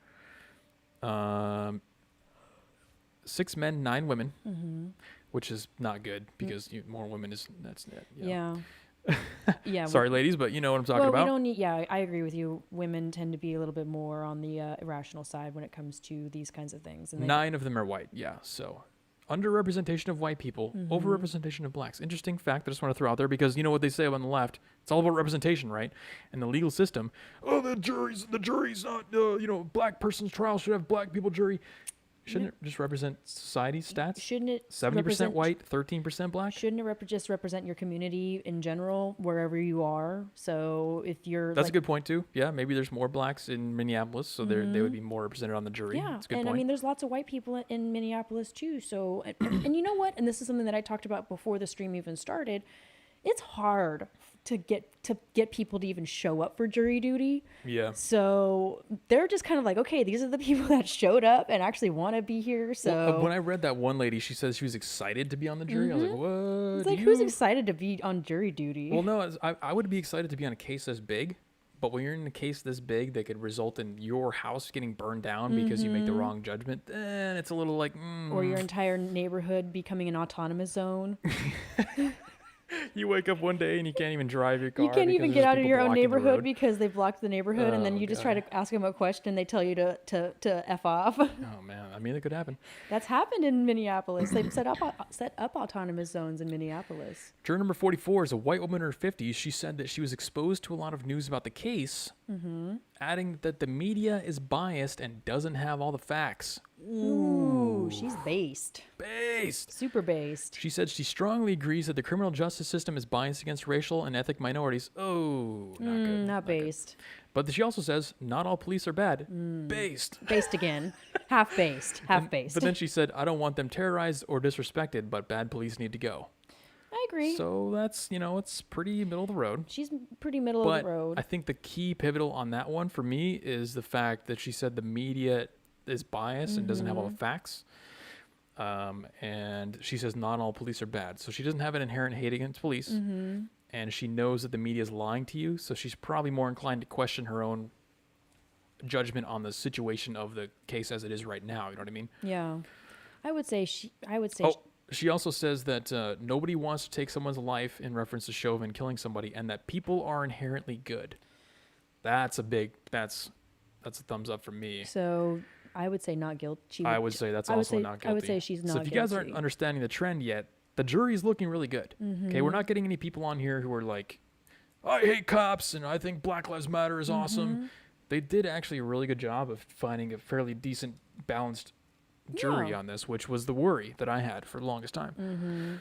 6 men, 9 women, which is not good because more women that's it. yeah. Yeah. Sorry, ladies, but you know what I'm talking well, about. we don't need. Yeah, I agree with you. Women tend to be a little bit more on the irrational side when it comes to these kinds of things. And 9 of them are white. Yeah, so underrepresentation of white people, overrepresentation of blacks. Interesting fact that I just want to throw out there because you know what they say on the left. It's all about representation, right? And the legal system. Oh, the jury's not. Black person's trial should have black people jury. Shouldn't it just represent society's stats? Shouldn't it 70% represent white, 13% black? Shouldn't it just represent your community in general, wherever you are? So if you're That's a good point too. Yeah, maybe there's more blacks in Minneapolis, so they would be more represented on the jury. Yeah, That's a good and point. I mean, there's lots of white people in Minneapolis too. So, and you know what? And this is something that I talked about before the stream even started. It's hard to get people to even show up for jury duty. Yeah. So they're just kind of like, okay, these are the people that showed up and actually want to be here. So Well, when I read that one lady, she says she was excited to be on the jury. I was like, what? it's like, who's excited to be on jury duty? Well, no, I would be excited to be on a case this big, but when you're in a case this big that could result in your house getting burned down because you make the wrong judgment, then it's a little like, or your entire neighborhood becoming an autonomous zone. you wake up one day and you can't even drive your car. You can't because even there's get out of people your own blocking the neighborhood road. because they blocked the neighborhood, and then you just try to ask them a question, they tell you to F off. Oh man, I mean, it could happen. That's happened in Minneapolis. They've set up autonomous zones in Minneapolis. Juror number 44 is a white woman in her 50s. She said that she was exposed to a lot of news about the case, adding that the media is biased and doesn't have all the facts. Ooh, she's based. Based. Super based. She said she strongly agrees that the criminal justice system is biased against racial and ethnic minorities. Oh, not good. Not based. But she also says not all police are bad. Based. Based again. Half based. Half based. But then she said, I don't want them terrorized or disrespected, but bad police need to go. I agree. So that's, it's pretty middle of the road. She's pretty middle But of the road. I think the key pivotal on that one for me is the fact that she said the media is biased and doesn't have all the facts. And she says not all police are bad. So she doesn't have an inherent hate against police. And she knows that the media is lying to you. So she's probably more inclined to question her own judgment on the situation of the case as it is right now. You know what I mean? Yeah. I would say She also says that nobody wants to take someone's life in reference to Chauvin killing somebody, and that people are inherently good. That's a thumbs up from me. so. I would say not guilty. I would say that's also not guilty. I would say she's not So if you guilty. guys aren't understanding the trend yet, the jury's looking really good. Mm-hmm. Okay, we're not getting any people on here who are like, I hate cops and I think Black Lives Matter is Mm-hmm. awesome. They did actually a really good job of finding a fairly decent, balanced jury on this, which was the worry that I had for the longest time. Mm-hmm.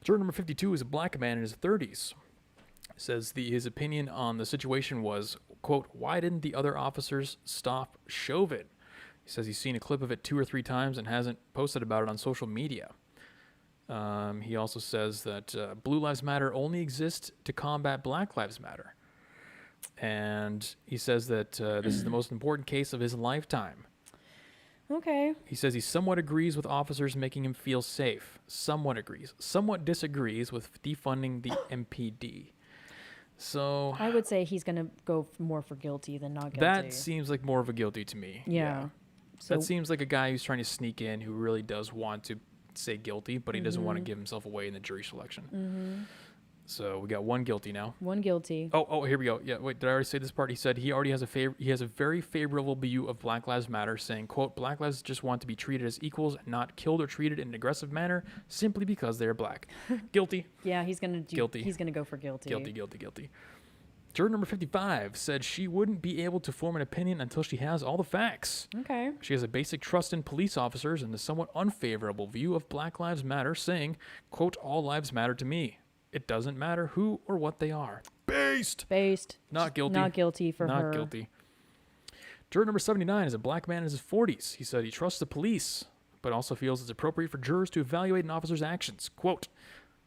Juror number 52 is a black man in his 30s. Says his opinion on the situation was, quote, why didn't the other officers stop Chauvin? He says he's seen a clip of it 2 or 3 times and hasn't posted about it on social media. He also says that Blue Lives Matter only exists to combat Black Lives Matter. And he says that this is the most important case of his lifetime. Okay. He says he somewhat agrees with officers making him feel safe. Somewhat agrees. Somewhat disagrees with defunding the MPD. So I would say he's going to go more for guilty than not guilty. that seems like more of a guilty to me. Yeah. So That seems like a guy who's trying to sneak in who really does want to say guilty, but he doesn't want to give himself away in the jury selection. So we got one guilty now. one guilty. Oh, here we go. Yeah, wait, did I already say this part? He said he already has a very favorable view of Black Lives Matter, saying, quote, Black lives just want to be treated as equals and not killed or treated in an aggressive manner simply because they're black. Guilty. Yeah, he's going to do Guilty. He's going to go for guilty. Guilty. Juror number 55 said she wouldn't be able to form an opinion until she has all the facts. Okay. She has a basic trust in police officers and a somewhat unfavorable view of Black Lives Matter, saying, quote, all lives matter to me. It doesn't matter who or what they are. Based. Not guilty. Not guilty for her. Not guilty. Juror number 79 is a black man in his 40s. He said he trusts the police, but also feels it's appropriate for jurors to evaluate an officer's actions. Quote,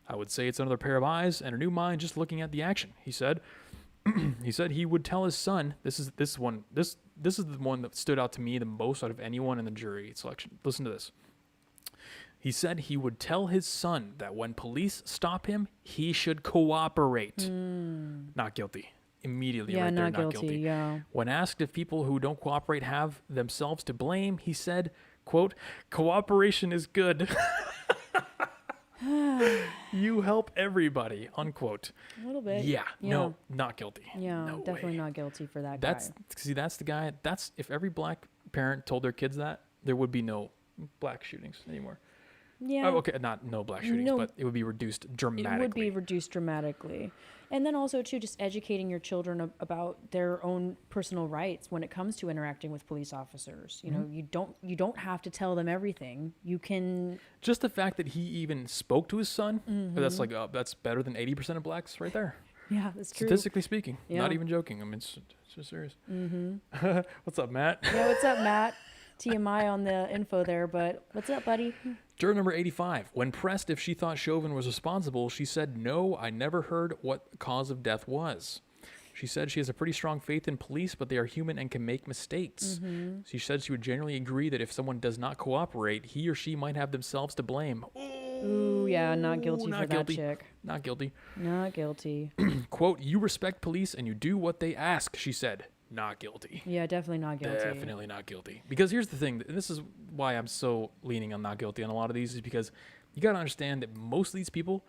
I would say it's another pair of eyes and a new mind just looking at the action, he said. He said he would tell his son, this is the one that stood out to me the most out of anyone in the jury selection. Listen to this. He said he would tell his son that when police stop him, he should cooperate. Not guilty. Immediately Yeah, right there, not guilty. Yeah. When asked if people who don't cooperate have themselves to blame, he said, quote, cooperation is good. You help everybody, unquote. A little bit. Yeah, no, not guilty. Yeah, No definitely way. not guilty for that That's guy. that's the guy. That's if every black parent told their kids that, there would be no black shootings anymore. Yeah. Oh, okay, not no black shootings, No. but it would be reduced dramatically. It would be reduced dramatically. And then also, too, just educating your children about their own personal rights when it comes to interacting with police officers. You know, you don't have to tell them everything. You can. Just the fact that he even spoke to his son, that's like, that's better than 80% of blacks right there. Yeah, that's true. Statistically speaking. Yeah. Not even joking. I mean, it's just serious. What's up, Matt? Yeah, what's up, Matt? TMI on the info there, but what's up, buddy? Juror number 85. When pressed if she thought Chauvin was responsible, she said, "No, I never heard what the cause of death was." She said she has a pretty strong faith in police, but they are human and can make mistakes. She said she would generally agree that if someone does not cooperate, he or she might have themselves to blame. Ooh, yeah, not guilty not for guilty. that chick. Not guilty. Not guilty. Quote, "You respect police and you do what they ask," she said. Not guilty. Yeah, definitely not guilty. Definitely not guilty. Because here's the thing, and this is why I'm so leaning on not guilty on a lot of these, is because you got to understand that most of these people,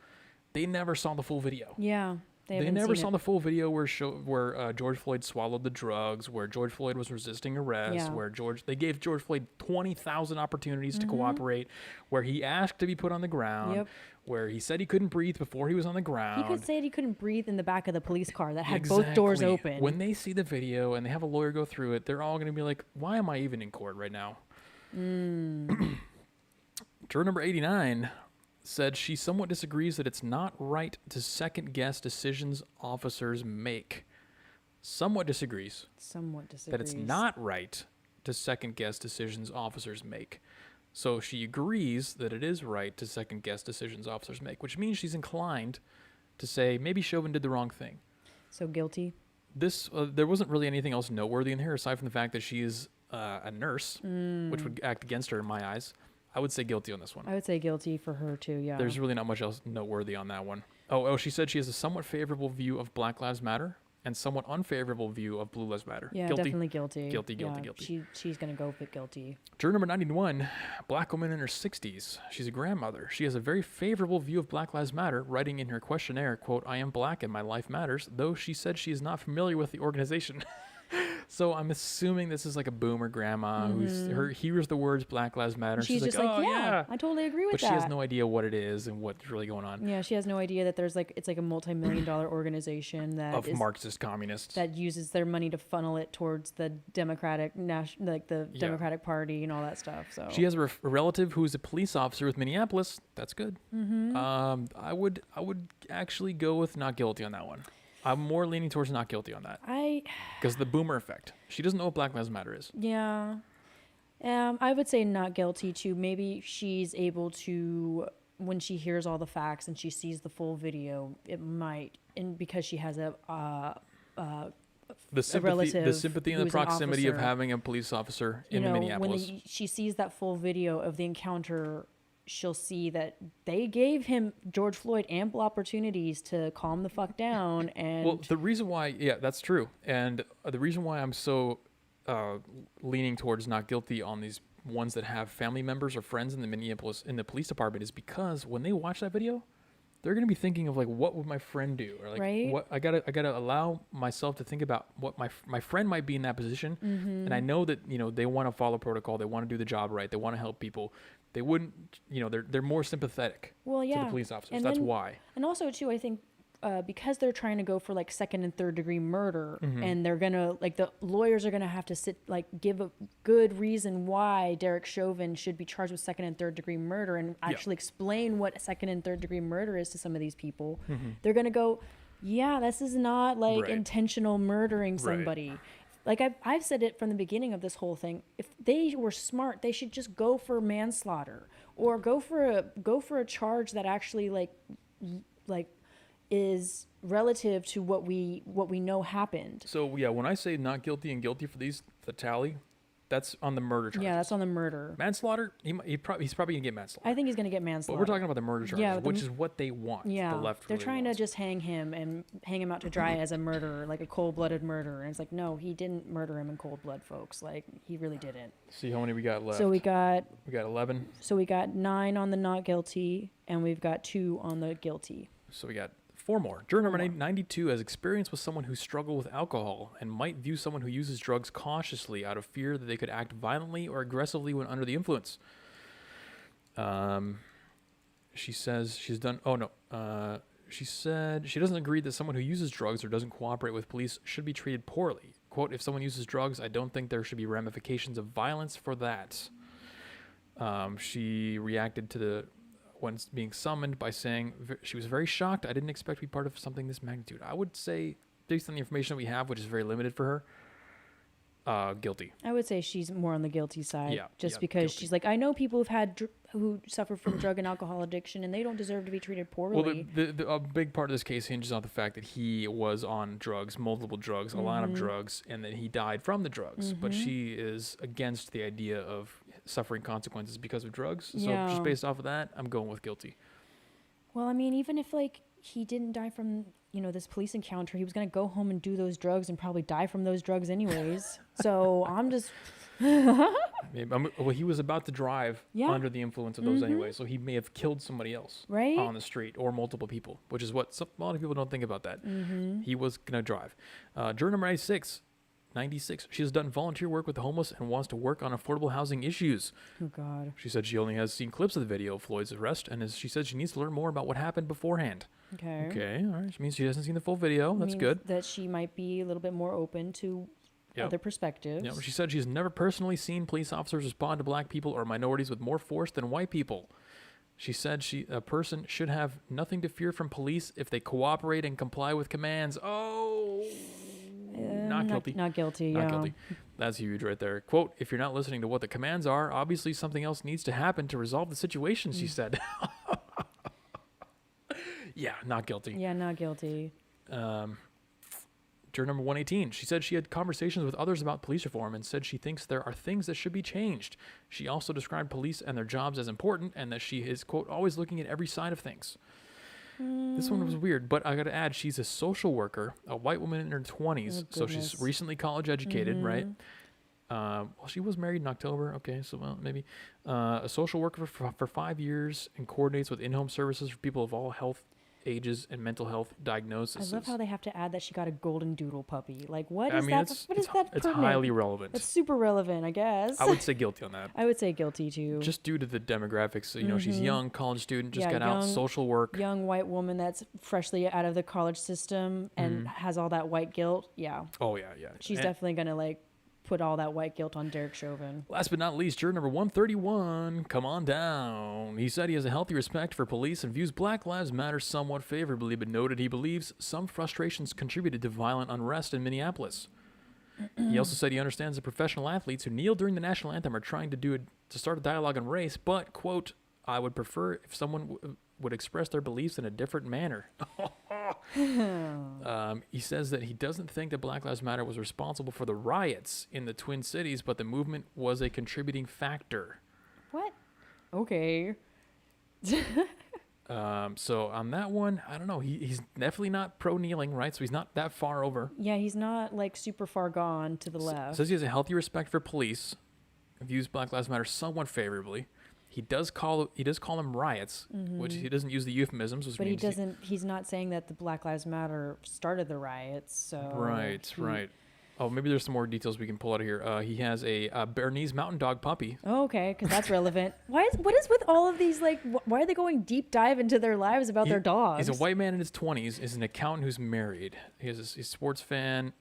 they never saw the full video. Yeah, They never saw the full video where George Floyd swallowed the drugs, where George Floyd was resisting arrest, Yeah. where they gave George Floyd 20,000 opportunities to cooperate, where he asked to be put on the ground, Yep. where he said he couldn't breathe before he was on the ground. He could say he couldn't breathe in the back of the police car that had both doors Exactly. open. When they see the video and they have a lawyer go through it, they're all going to be like, why am I even in court right now? Juror number 89 said she somewhat disagrees that it's not right to second-guess decisions officers make. Somewhat disagrees that it's not right to second-guess decisions officers make. So she agrees that it is right to second-guess decisions officers make, which means she's inclined to say maybe Chauvin did the wrong thing. So guilty. There wasn't really anything else noteworthy in here aside from the fact that she is a nurse, which would act against her in my eyes. I would say guilty on this one. I would say guilty for her too, yeah. There's really not much else noteworthy on that one. Oh, she said she has a somewhat favorable view of Black Lives Matter and somewhat unfavorable view of Blue Lives Matter. Yeah, Guilty. definitely guilty. Guilty. Yeah, she's going to go with guilty. Juror number 91, black woman in her 60s. She's a grandmother. She has a very favorable view of Black Lives Matter, writing in her questionnaire, quote, "I am black and my life matters," though she said she is not familiar with the organization. So I'm assuming this is like a boomer grandma who hears the words Black Lives Matter. And She's just like, like, oh, yeah, I totally agree with but that. she has no idea what it is and what's really going on. Yeah, she has no idea that it's like a multi-million-dollar organization Of Marxist communists. that uses their money to funnel it towards the Democratic Democratic Party and all that stuff. So she has a relative who's a police officer with Minneapolis. That's good. I would actually go with not guilty on that one. I'm more leaning towards not guilty on that. Because the boomer effect. She doesn't know what Black Lives Matter is. Yeah. I would say not guilty too. Maybe she's able to, when she hears all the facts and she sees the full video, it might, and because she has The relative sympathy and the who's an proximity of officer. having a police officer in when Minneapolis. she sees that full video of the encounter, she'll see that they gave George Floyd ample opportunities to calm the fuck down. And Well, the reason why, yeah, that's true. And the reason why I'm so leaning towards not guilty on these ones that have family members or friends in the Minneapolis, in the police department, is because when they watch that video, they're going to be thinking of like, what would my friend do? Or like, Right. what I gotta allow myself to think about what my friend might be in that position. And I know that, they want to follow protocol. They want to do the job right. They want to help people. They wouldn't, they're more sympathetic to the police officers. And That's then- why. And also, too, I think because they're trying to go for like second and third degree murder, and they're gonna the lawyers are gonna have to give a good reason why Derek Chauvin should be charged with second and third degree murder, and actually explain what second and third degree murder is to some of these people. They're gonna go, yeah, this is not like Right. intentional murdering somebody. Like I've said it from the beginning of this whole thing. If they were smart, they should just go for manslaughter or go for a charge that actually like is relative to what we know happened. So yeah, when I say not guilty and guilty for the tally, that's on the murder charges. Yeah, that's on the murder. Manslaughter, he's probably gonna get manslaughter. I think he's gonna get But manslaughter. we're talking about the murder charges, Yeah, which is what they want. Yeah, the left. they're really trying wants. to just hang him out to dry as a murderer, like a cold-blooded murderer. And it's like, no, he didn't murder him in cold blood, folks. Like he really didn't. See how many we got left. So we got 11. 9 on the not guilty, and we've got 2 on the guilty. So we got 4 more. Juror number 92 has experience with someone who struggled with alcohol and might view someone who uses drugs cautiously out of fear that they could act violently or aggressively when under the influence. She says she's done. Oh no. She said she doesn't agree that someone who uses drugs or doesn't cooperate with police should be treated poorly. Quote, if someone uses drugs, I don't think there should be ramifications of violence for that. She reacted to the when being summoned by saying she was very shocked. I didn't expect to be part of something this magnitude. I would say, based on the information that we have, which is very limited for her, guilty. I would say she's more on the guilty side, just because guilty. she's like, I know people who suffer from drug and alcohol addiction, and they don't deserve to be treated poorly. Well, a big part of this case hinges on the fact that he was on drugs, multiple drugs, a lot of drugs, and that he died from the drugs. But she is against the idea of suffering consequences because of drugs. So just based off of that, I'm going with guilty. Well, I mean, even if like he didn't die from this police encounter, he was gonna go home and do those drugs and probably die from those drugs anyways. So I'm just. Well, he was about to drive under the influence of those anyway, so he may have killed somebody else on the street or multiple people, which is what a lot of people don't think about that. He was gonna drive. Juror number 96. She has done volunteer work with the homeless and wants to work on affordable housing issues. Oh, God. She said she only has seen clips of the video of Floyd's arrest, and she said she needs to learn more about what happened beforehand. Okay, all right. Which means she hasn't seen the full video. That's good. That she might be a little bit more open to other perspectives. Yeah, she said she's never personally seen police officers respond to black people or minorities with more force than white people. She said a person should have nothing to fear from police if they cooperate and comply with commands. Oh... Not guilty. Not guilty. Not guilty. That's huge right there. Quote, if you're not listening to what the commands are, obviously something else needs to happen to resolve the situation, she said. Yeah, not guilty. Yeah, not guilty. Juror number 118. She said she had conversations with others about police reform and said she thinks there are things that should be changed. She also described police and their jobs as important and that she is, quote, always looking at every side of things. This one was weird, but I got to add, she's a social worker, a white woman in her 20s, so she's recently college educated, right? Well, she was married in October. Okay, so well, maybe a social worker for 5 years and coordinates with in-home services for people of all health, ages, and mental health diagnoses. I love how they have to add that she got a golden doodle puppy. Like, what I is mean, that? What is that? It's highly relevant. It's super relevant, I guess. I would say guilty on that. I would say guilty too. Just due to the demographics, she's young, college student, just got out, social work. Young white woman that's freshly out of the college system and has all that white guilt. Yeah. Oh yeah. She's definitely gonna put all that white guilt on Derek Chauvin. Last but not least, juror number 131. Come on down. He said he has a healthy respect for police and views Black Lives Matter somewhat favorably, but noted he believes some frustrations contributed to violent unrest in Minneapolis. He also said he understands the professional athletes who kneel during the national anthem are trying to start a dialogue on race, but, quote, I would prefer if someone would express their beliefs in a different manner. He says that he doesn't think that Black Lives Matter was responsible for the riots in the Twin Cities, but the movement was a contributing factor. What? Okay. So on that one, I don't know. He's definitely not pro-kneeling, right? So he's not that far over. Yeah, he's not super far gone to the left. Says he has a healthy respect for police, views Black Lives Matter somewhat favorably. He does call them riots, which he doesn't use the euphemisms. Which but means he's not saying that the Black Lives Matter started the riots. So right. Oh, maybe there's some more details we can pull out of here. He has a Bernese mountain dog puppy. Oh, okay, because that's relevant. What is with all of these, why are they going deep dive into their lives about their dogs? He's a white man in his 20s, is an accountant who's married. He's a sports fan.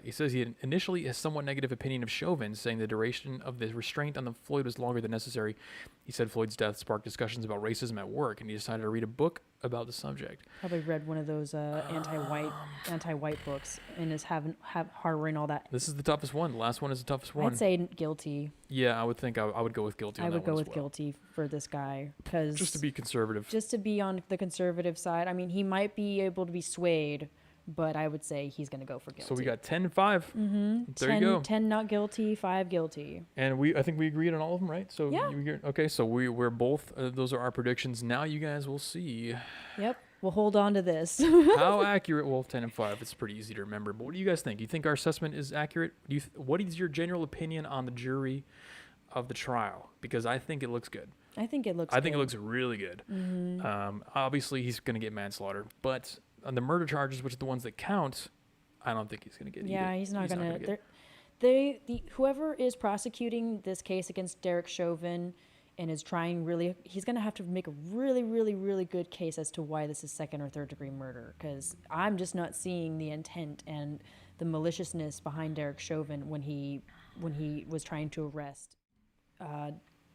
He says he initially has somewhat negative opinion of Chauvin, saying the duration of the restraint on the Floyd was longer than necessary. He said Floyd's death sparked discussions about racism at work, and he decided to read a book about the subject. Probably read one of those anti-white books and is harboring all that. This is the toughest one. The last one is the toughest one. I'd say guilty. Yeah, I would think I would go with guilty. I would go with guilty for this guy because just to be conservative. Just to be on the conservative side. I mean, he might be able to be swayed, but I would say he's going to go for guilty. So we got 10 and 5. There you go. 10 not guilty, 5 guilty. And I think we agreed on all of them, right? So yeah. Okay, so we're both, those are our predictions. Now you guys will see. Yep. We'll hold on to this. How accurate? Well, 10 and 5, it's pretty easy to remember. But what do you guys think? Do you think our assessment is accurate? What is your general opinion on the jury of the trial? Because I think it looks good. I think it looks really good. Obviously, he's going to get manslaughter. But on the murder charges, which are the ones that count, I don't think he's going to get either. He's not going to. Whoever is prosecuting this case against Derek Chauvin and is trying really. He's going to have to make a really, really, really good case as to why this is second or third degree murder, because I'm just not seeing the intent and the maliciousness behind Derek Chauvin when he was trying to arrest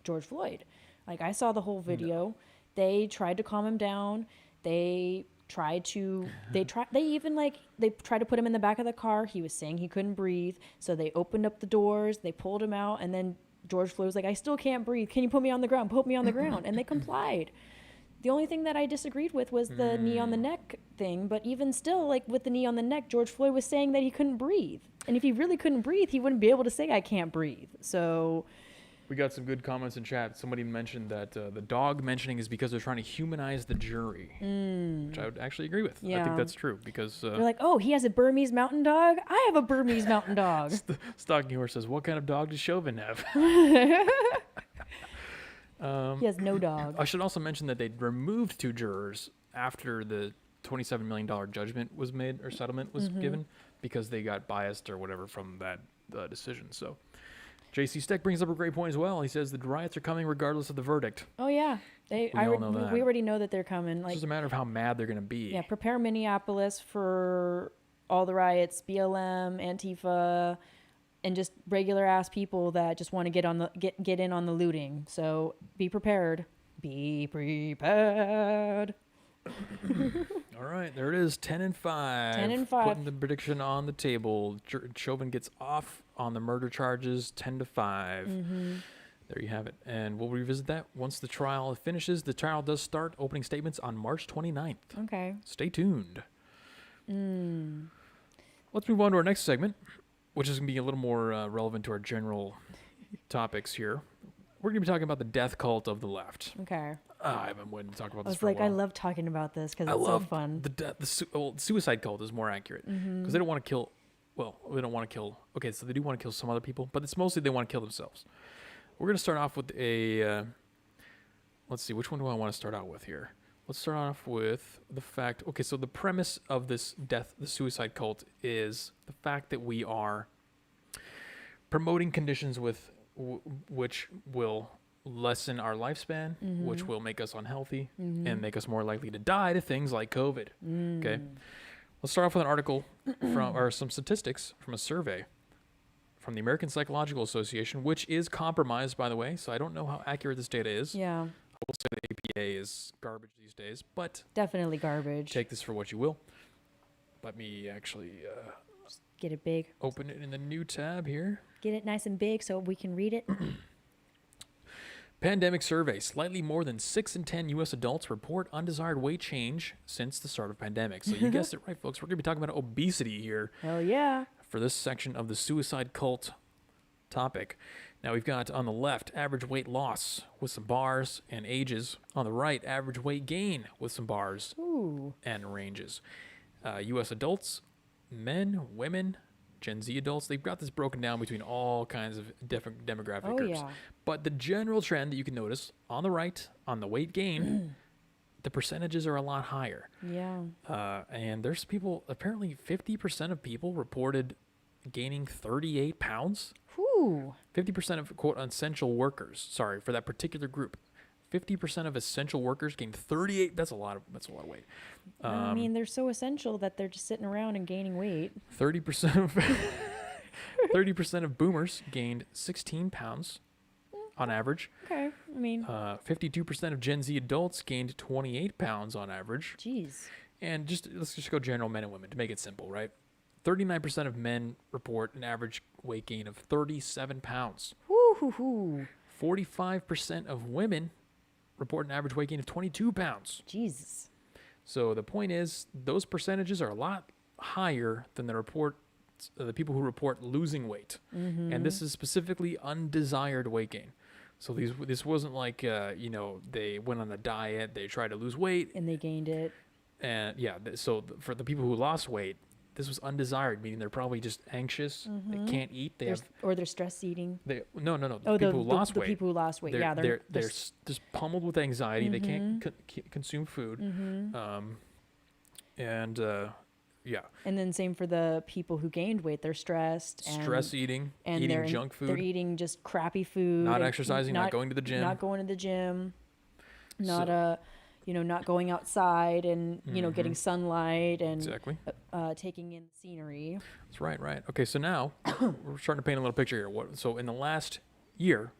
George Floyd. Like, I saw the whole video. No. They tried to calm him down. They tried to they tried to put him in the back of the car. He was saying he couldn't breathe, so they opened up the doors, they pulled him out, and then George Floyd was like, I still can't breathe, can you put me on the ground, and they complied. The only thing that I disagreed with was the knee on the neck thing, but even still, like, with the knee on the neck, George Floyd was saying that he couldn't breathe, and if he really couldn't breathe, he wouldn't be able to say I can't breathe. So we got some good comments in chat. Somebody mentioned that the dog mentioning is because they're trying to humanize the jury, which I would actually agree with. Yeah. I think that's true because they're like, oh, he has a Burmese mountain dog. I have a Burmese mountain dog. Stalking Horse says, what kind of dog does Chauvin have? He has no dog. I should also mention that they removed 2 jurors after the $27 million judgment was made or settlement was given because they got biased or whatever from that decision. So J.C. Steck brings up a great point as well. He says the riots are coming regardless of the verdict. Oh, yeah. We already know that they're coming. It's just a matter of how mad they're going to be. Yeah, prepare Minneapolis for all the riots, BLM, Antifa, and just regular-ass people that just want to get in on the looting. So be prepared. Be prepared. All right, there it is, 10-5. 10-5. Putting the prediction on the table. Chauvin gets off on the murder charges, 10-5. There you have it. And we'll revisit that once the trial finishes. The trial does start. Opening statements on March 29th. Okay. Stay tuned. Let's move on to our next segment, which is going to be a little more relevant to our general topics here. We're going to be talking about the death cult of the left. Okay. I've been waiting to talk about this for a while. I love talking about this because it's so fun. The suicide cult is more accurate because they don't want to kill. Well, they don't want to kill. Okay, so they do want to kill some other people, but it's mostly they want to kill themselves. We're going to start off with a. Let's see, which one do I want to start out with here? Let's start off with the fact. Okay, so the premise of this the suicide cult, is the fact that we are promoting conditions which will lessen our lifespan, which will make us unhealthy and make us more likely to die to things like COVID. Okay, let's start off with an article or some statistics from a survey from the American Psychological Association, which is compromised, by the way. So I don't know how accurate this data is. Yeah, I will say the APA is garbage these days, but definitely garbage. Take this for what you will. Let me actually just get it big. Open it in the new tab here. Get it nice and big so we can read it. Pandemic survey. Slightly more than 6 in 10 U.S. adults report undesired weight change since the start of pandemic. So you guessed it right, folks. We're going to be talking about obesity here. Hell yeah. For this section of the suicide cult topic. Now we've got on the left, average weight loss with some bars and ages. On the right, average weight gain with some bars and ranges. U.S. adults, men, women, Gen Z adults, they've got this broken down between all kinds of different demographic groups. Yeah. But the general trend that you can notice on the right, on the weight gain, the percentages are a lot higher. Yeah. And there's people, apparently 50% of people reported gaining 38 pounds. Whew. 50% of, quote, essential workers, sorry, for that particular group. 50% of essential workers gained 38. That's a lot of weight. I mean, they're so essential that they're just sitting around and gaining weight. 30% of boomers gained 16 pounds on average. Okay, I mean. 52% of Gen Z adults gained 28 pounds on average. Jeez. And let's just go general men and women to make it simple, right? 39% of men report an average weight gain of 37 pounds. Woo-hoo-hoo. 45% of women report an average weight gain of 22 pounds. Jesus. So the point is, those percentages are a lot higher than the people who report losing weight. And this is specifically undesired weight gain. So this wasn't like, they went on a diet, they tried to lose weight. And they gained it. And yeah, so for the people who lost weight, this was undesired, meaning they're probably just anxious. They can't eat. Or they're stress eating. No. The people who lost weight. The people who lost weight. They're just pummeled with anxiety. They can't consume food. Yeah. And then same for the people who gained weight. They're stressed. Stress eating, and eating junk They're food, eating just crappy food. not exercising, not going to the gym. Not going to the gym. Not So- not going outside and getting sunlight and Exactly. taking in scenery. That's right, right. Okay, so now we're starting to paint a little picture here. So in the last year,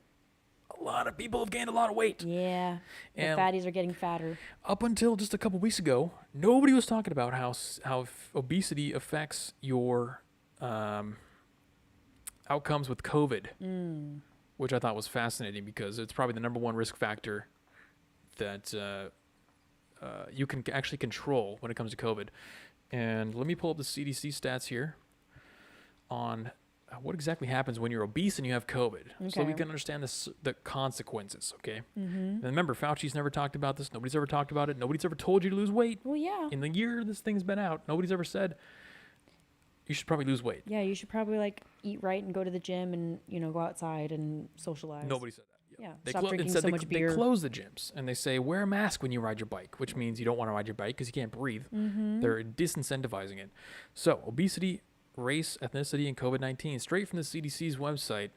a lot of people have gained a lot of weight. Yeah, the And fatties are getting fatter. up until just a couple weeks ago, nobody was talking about how obesity affects your outcomes with COVID, which I thought was fascinating because it's probably the number one risk factor that you can actually control when it comes to COVID. And let me pull up the CDC stats here on what exactly happens when you're obese and you have COVID, so we Okay. can understand the consequences, okay? And remember, Fauci's never talked about this. Nobody's ever talked about it. Nobody's ever told you to lose weight. Well, yeah. In the year this thing's been out, nobody's ever said you should probably lose weight. Yeah, you should probably like eat right and go to the gym and go outside and socialize. Nobody said that. Yeah, They stop drinking instead so much they beer. close the gyms and they say wear a mask when you ride your bike, which means you don't want to ride your bike because you can't breathe. They're disincentivizing it. So obesity, race, ethnicity, and COVID-19, straight from the CDC's website.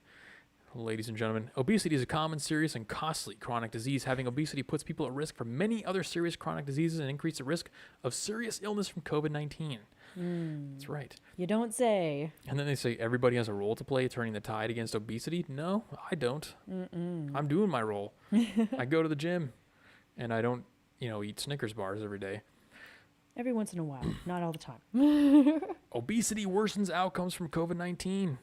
Ladies and gentlemen, obesity is a common, serious, and costly chronic disease. Having obesity puts people at risk for many other serious chronic diseases and increase the risk of serious illness from COVID-19. That's right. You don't say. And then they say everybody has a role to play turning the tide against obesity. No, I don't. I'm doing my role. I go to the gym and I don't, eat Snickers bars every day. Every once in a while, not all the time. Obesity worsens outcomes from COVID-19.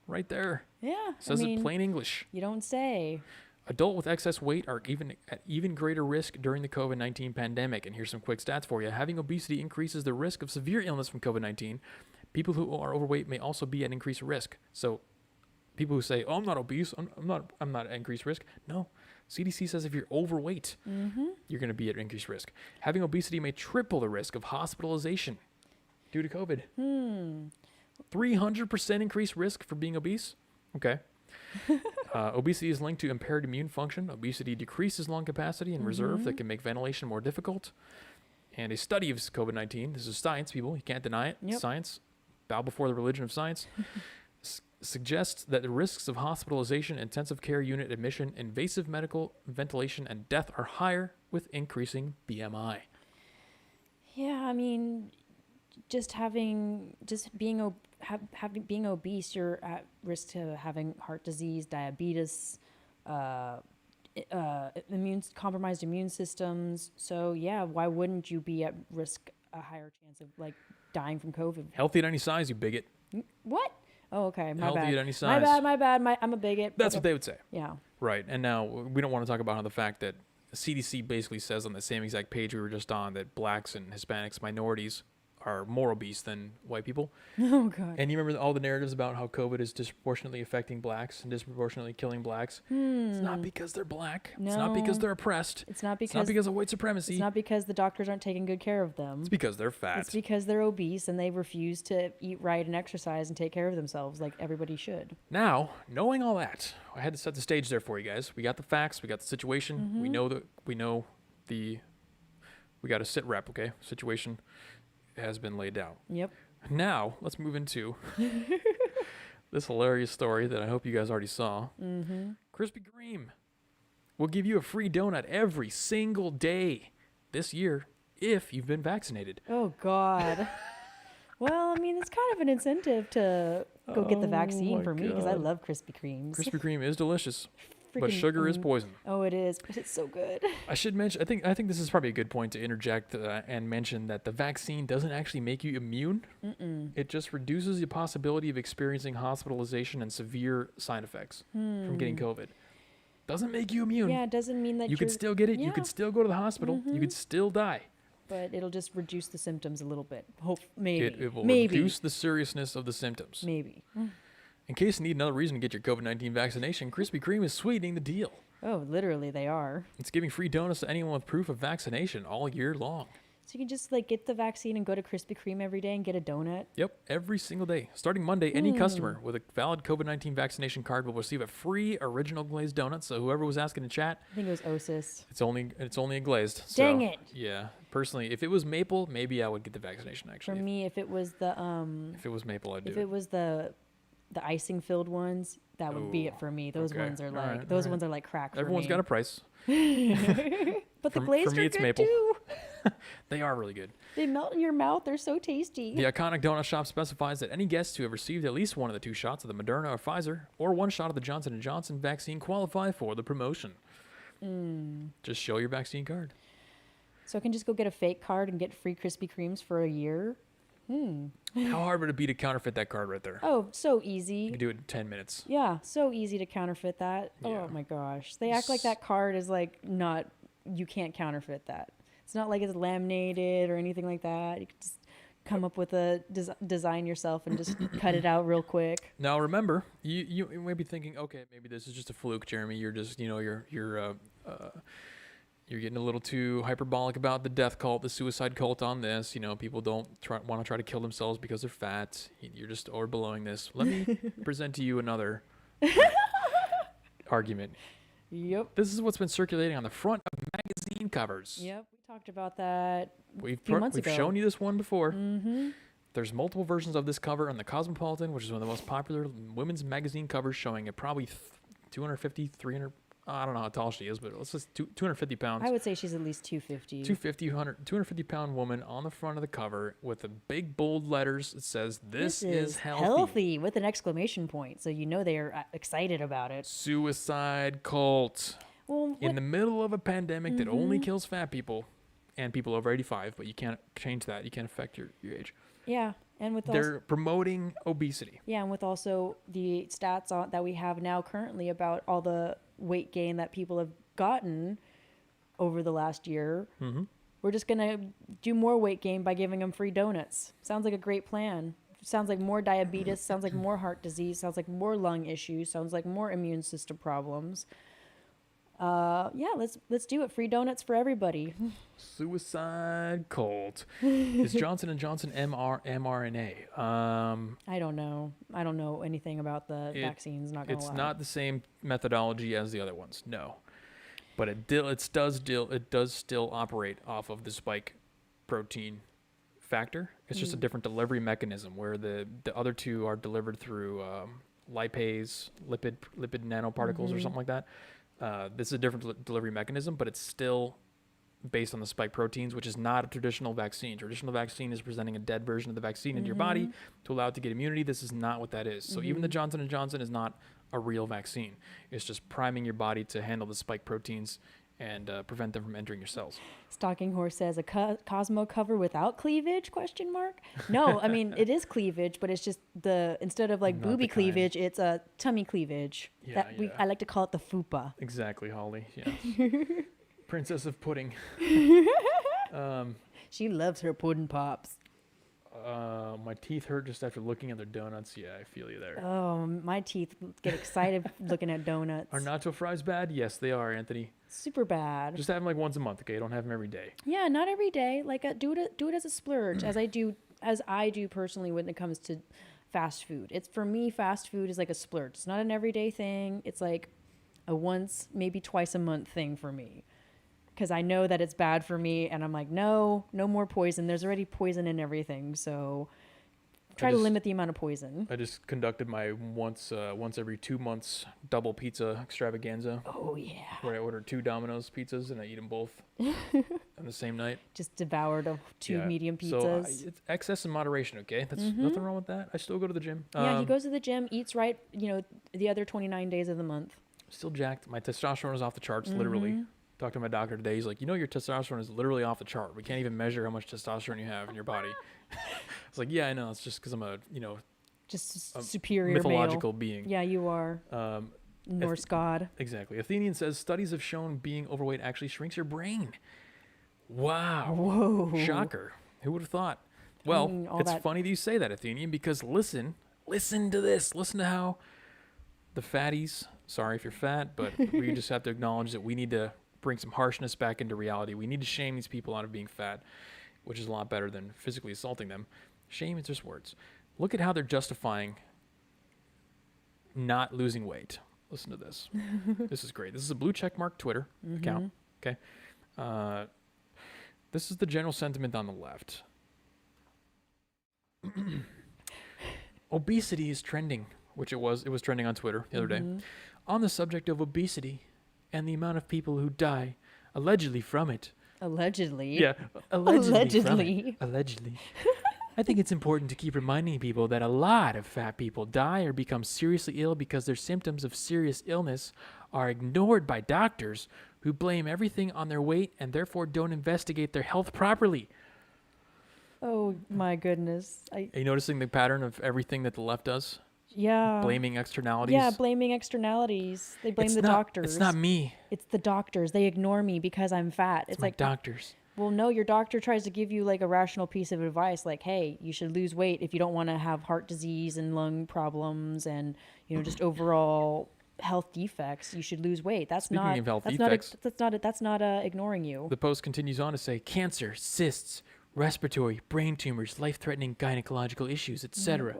Right there. Yeah, Says it plain English. You don't say. Adults with excess weight are at even greater risk during the COVID-19 pandemic. And here's some quick stats for you. Having obesity increases the risk of severe illness from COVID-19. People who are overweight may also be at increased risk. So people who say, "Oh, I'm not obese. I'm not at increased risk." No. CDC says if you're overweight, you're going to be at increased risk. Having obesity may triple the risk of hospitalization due to COVID. 300% increased risk for being obese. Okay. Obesity is linked to impaired immune function. Obesity decreases lung capacity and reserve that can make ventilation more difficult. And a study of COVID-19, this is science, people, you can't deny it, Yep. science, bow before the religion of science, suggests that the risks of hospitalization, intensive care unit admission, invasive medical ventilation, and death are higher with increasing BMI. Yeah, I mean, being obese, you're at risk to having heart disease, diabetes, compromised immune systems. So yeah, why wouldn't you be at risk, a higher chance of like dying from COVID? Healthy at any size, you bigot. What? Oh, okay. My Healthy bad. at any My size. bad. My bad. I'm a bigot. That's Okay. what they would say. Yeah. Right. And now we don't want to talk about how the fact that CDC basically says on the same exact page we were just on that blacks and Hispanics, minorities, are more obese than white people. Oh god. And you remember all the narratives about how COVID is disproportionately affecting blacks and disproportionately killing blacks? It's not because they're black. It's not because No. they're oppressed. It's not It's not because because of white supremacy. it's not because the doctors aren't taking good care of them. It's because they're fat. It's because they're obese and they refuse to eat right and exercise and take care of themselves like everybody should. Now, knowing all that, I had to set the stage there for you guys. We got the facts. We got the situation. We know we got a sit rep, okay? Situation has been laid down. Yep. Now, let's move into this hilarious story that I hope you guys already saw. Krispy Kreme will give you a free donut every single day this year if you've been vaccinated. Oh God. Well, I mean, it's kind of an incentive to go get the Oh vaccine my for me because I God. love Krispy Kremes. Krispy Kreme is delicious, but Freaking- sugar is poison. Oh, it is, but it's so good. I should mention, I think this is probably a good point to interject and mention that the vaccine doesn't actually make you immune. It just reduces the possibility of experiencing hospitalization and severe side effects from getting COVID. Doesn't make you immune. Yeah, it doesn't mean that You could you're- still get it. You yeah. could still go to the hospital. You could still die. But it'll just reduce the symptoms a little bit. Maybe. It will Maybe. reduce the seriousness of the symptoms. Maybe. In case you need another reason to get your COVID-19 vaccination, Krispy Kreme is sweetening the deal. Oh, literally, they are. It's giving free donuts to anyone with proof of vaccination all year long. So you can just like get the vaccine and go to Krispy Kreme every day and get a donut. Yep, every single day. Starting Monday, any customer with a valid COVID-19 vaccination card will receive a free original glazed donut. So whoever was asking in chat, I think it was Osis. it's only a glazed. Dang so, it. Yeah, Personally, if it was maple, maybe I would get the vaccination. For Actually, me, if it was the if it was maple, I'd do if it. it was the icing filled ones, that would be Ooh, it for me. Those okay. ones are All like right, those all right. ones are like crack for Everyone's me. got a price. But the For glazed me, are it's good maple. too. They are really good. They melt in your mouth. They're so tasty. The iconic donut shop specifies that any guests who have received at least one of the 2 shots of the Moderna or Pfizer or 1 shot of the Johnson & Johnson vaccine qualify for the promotion. Just show your vaccine card. So I can just go get a fake card and get free Krispy Kremes for a year. How hard would it be to counterfeit that card right there? Oh, so You easy. can do it in 10 minutes. Yeah, so easy to counterfeit that. Yeah. Oh my gosh. They act like that card is like not, you can't counterfeit that. It's not like it's laminated or anything like that. You can just come up with a design yourself and just cut it out real quick. Now remember, you may be thinking, okay, maybe this is just a fluke, Jeremy. You're just, you're getting a little too hyperbolic about the death cult, the suicide cult on this. People don't want to try to kill themselves because they're fat. You're just overblowing this. Let me present to you another argument. Yep. This is what's been circulating on the front of magazine covers. Yep. We talked about that We've few months ago. shown you this one before. There's multiple versions of this cover on the Cosmopolitan, which is one of the most popular women's magazine covers, showing it probably 250, 300. I don't know how tall she is, but let's just 250 pounds. I would say she's at least 250. 250 pound woman on the front of the cover with the big bold letters. It says, "This is healthy." Healthy with an exclamation point, so you know they are excited about it. Suicide cult. Well, In the middle of a pandemic that only kills fat people and people over 85, but you can't change that. You can't affect your age. yeah, and with They're promoting obesity. yeah, and with also the stats that we have now currently about all the weight gain that people have gotten over the last year, we're just gonna do more weight gain by giving them free donuts. Sounds like a great plan. Sounds like more diabetes. Sounds like more heart disease. Sounds like more lung issues. Sounds like more immune system problems. Yeah, let's do it. Free donuts for everybody. Suicide cult. Is Johnson & Johnson mRNA? I don't know. I don't know anything about the vaccines. Not gonna lie. It's not the same methodology as the other ones, no. But it does still operate off of the spike protein factor. It's just a different delivery mechanism, where the other two are delivered through lipase, lipid nanoparticles or something like that. This is a different delivery mechanism, but it's still based on the spike proteins, which is not a traditional vaccine. Traditional vaccine is presenting a dead version of the vaccine into your body to allow it to get immunity. This is not what that is. So even the Johnson & Johnson is not a real vaccine. It's just priming your body to handle the spike proteins and prevent them from entering your cells. Stalking Horse says a Cosmo cover without cleavage? Question mark. No, I mean it is cleavage, but it's just instead of like Not booby the kind. cleavage, it's a tummy cleavage. Yeah, yeah. I like to call it the fupa. Exactly, Holly. Yeah. Princess of pudding. She loves her pudding pops. My teeth hurt just after looking at their donuts. Yeah, I feel you there. Oh, my teeth get excited looking at donuts. Are nacho fries bad? Yes, they are, Anthony. Super bad. Just have them like once a month, okay? Don't have them every day. Yeah, not every day. Like do it as a splurge, as I do personally when it comes to fast food. It's for me, fast food is like a splurge. It's not an everyday thing. It's like a once, maybe twice a month thing for me. Because I know that it's bad for me, and I'm like, no more poison. There's already poison in everything, so try to limit the amount of poison. I just conducted my once every 2 months double pizza extravaganza, Oh yeah, where I order 2 Domino's pizzas and I eat them both on the same night. just devoured two Yeah. medium So pizzas. it's excess and moderation, okay? That's nothing wrong with that. I still go to the gym. Yeah, he goes to the gym, eats right, the other 29 days of the month. Still jacked. My testosterone is off the charts, literally. Talked to my doctor today. He's like, your testosterone is literally off the chart. We can't even measure how much testosterone you have in your body. I was like, yeah, I know. It's just because I'm Just a superior mythological male. being. Yeah, you are. Norse god. Exactly. Athenian says studies have shown being overweight actually shrinks your brain. Wow. Whoa. Shocker. Who would have thought? Well, all it's that- funny that you say that, Athenian, because listen to this. Listen to how the fatties, sorry if you're fat, but we just have to acknowledge that we need to bring some harshness back into reality. We need to shame these people out of being fat, which is a lot better than physically assaulting them. Shame is just words. Look at how they're justifying not losing weight. Listen to this. This is great. This is a blue check mark Twitter account. Okay. This is the general sentiment on the left. Obesity is trending, which it was trending on Twitter the other day. On the subject of obesity and the amount of people who die allegedly from it. Allegedly. Yeah, allegedly. From it. Allegedly. Allegedly. I think it's important to keep reminding people that a lot of fat people die or become seriously ill because their symptoms of serious illness are ignored by doctors who blame everything on their weight and therefore don't investigate their health properly. Oh my goodness. Are you noticing the pattern of everything that the left does? Yeah. Blaming externalities? Yeah, blaming externalities. They blame doctors. It's not me. It's the doctors. They ignore me because I'm fat. It's like doctors. Well, no, your doctor tries to give you like a rational piece of advice, like, hey, you should lose weight if you don't want to have heart disease and lung problems and, you know, just overall health defects. You should lose weight. That's Speaking of health defects, that's not ignoring you. The post continues on to say cancer, cysts, respiratory, brain tumors, life-threatening gynecological issues, etc.,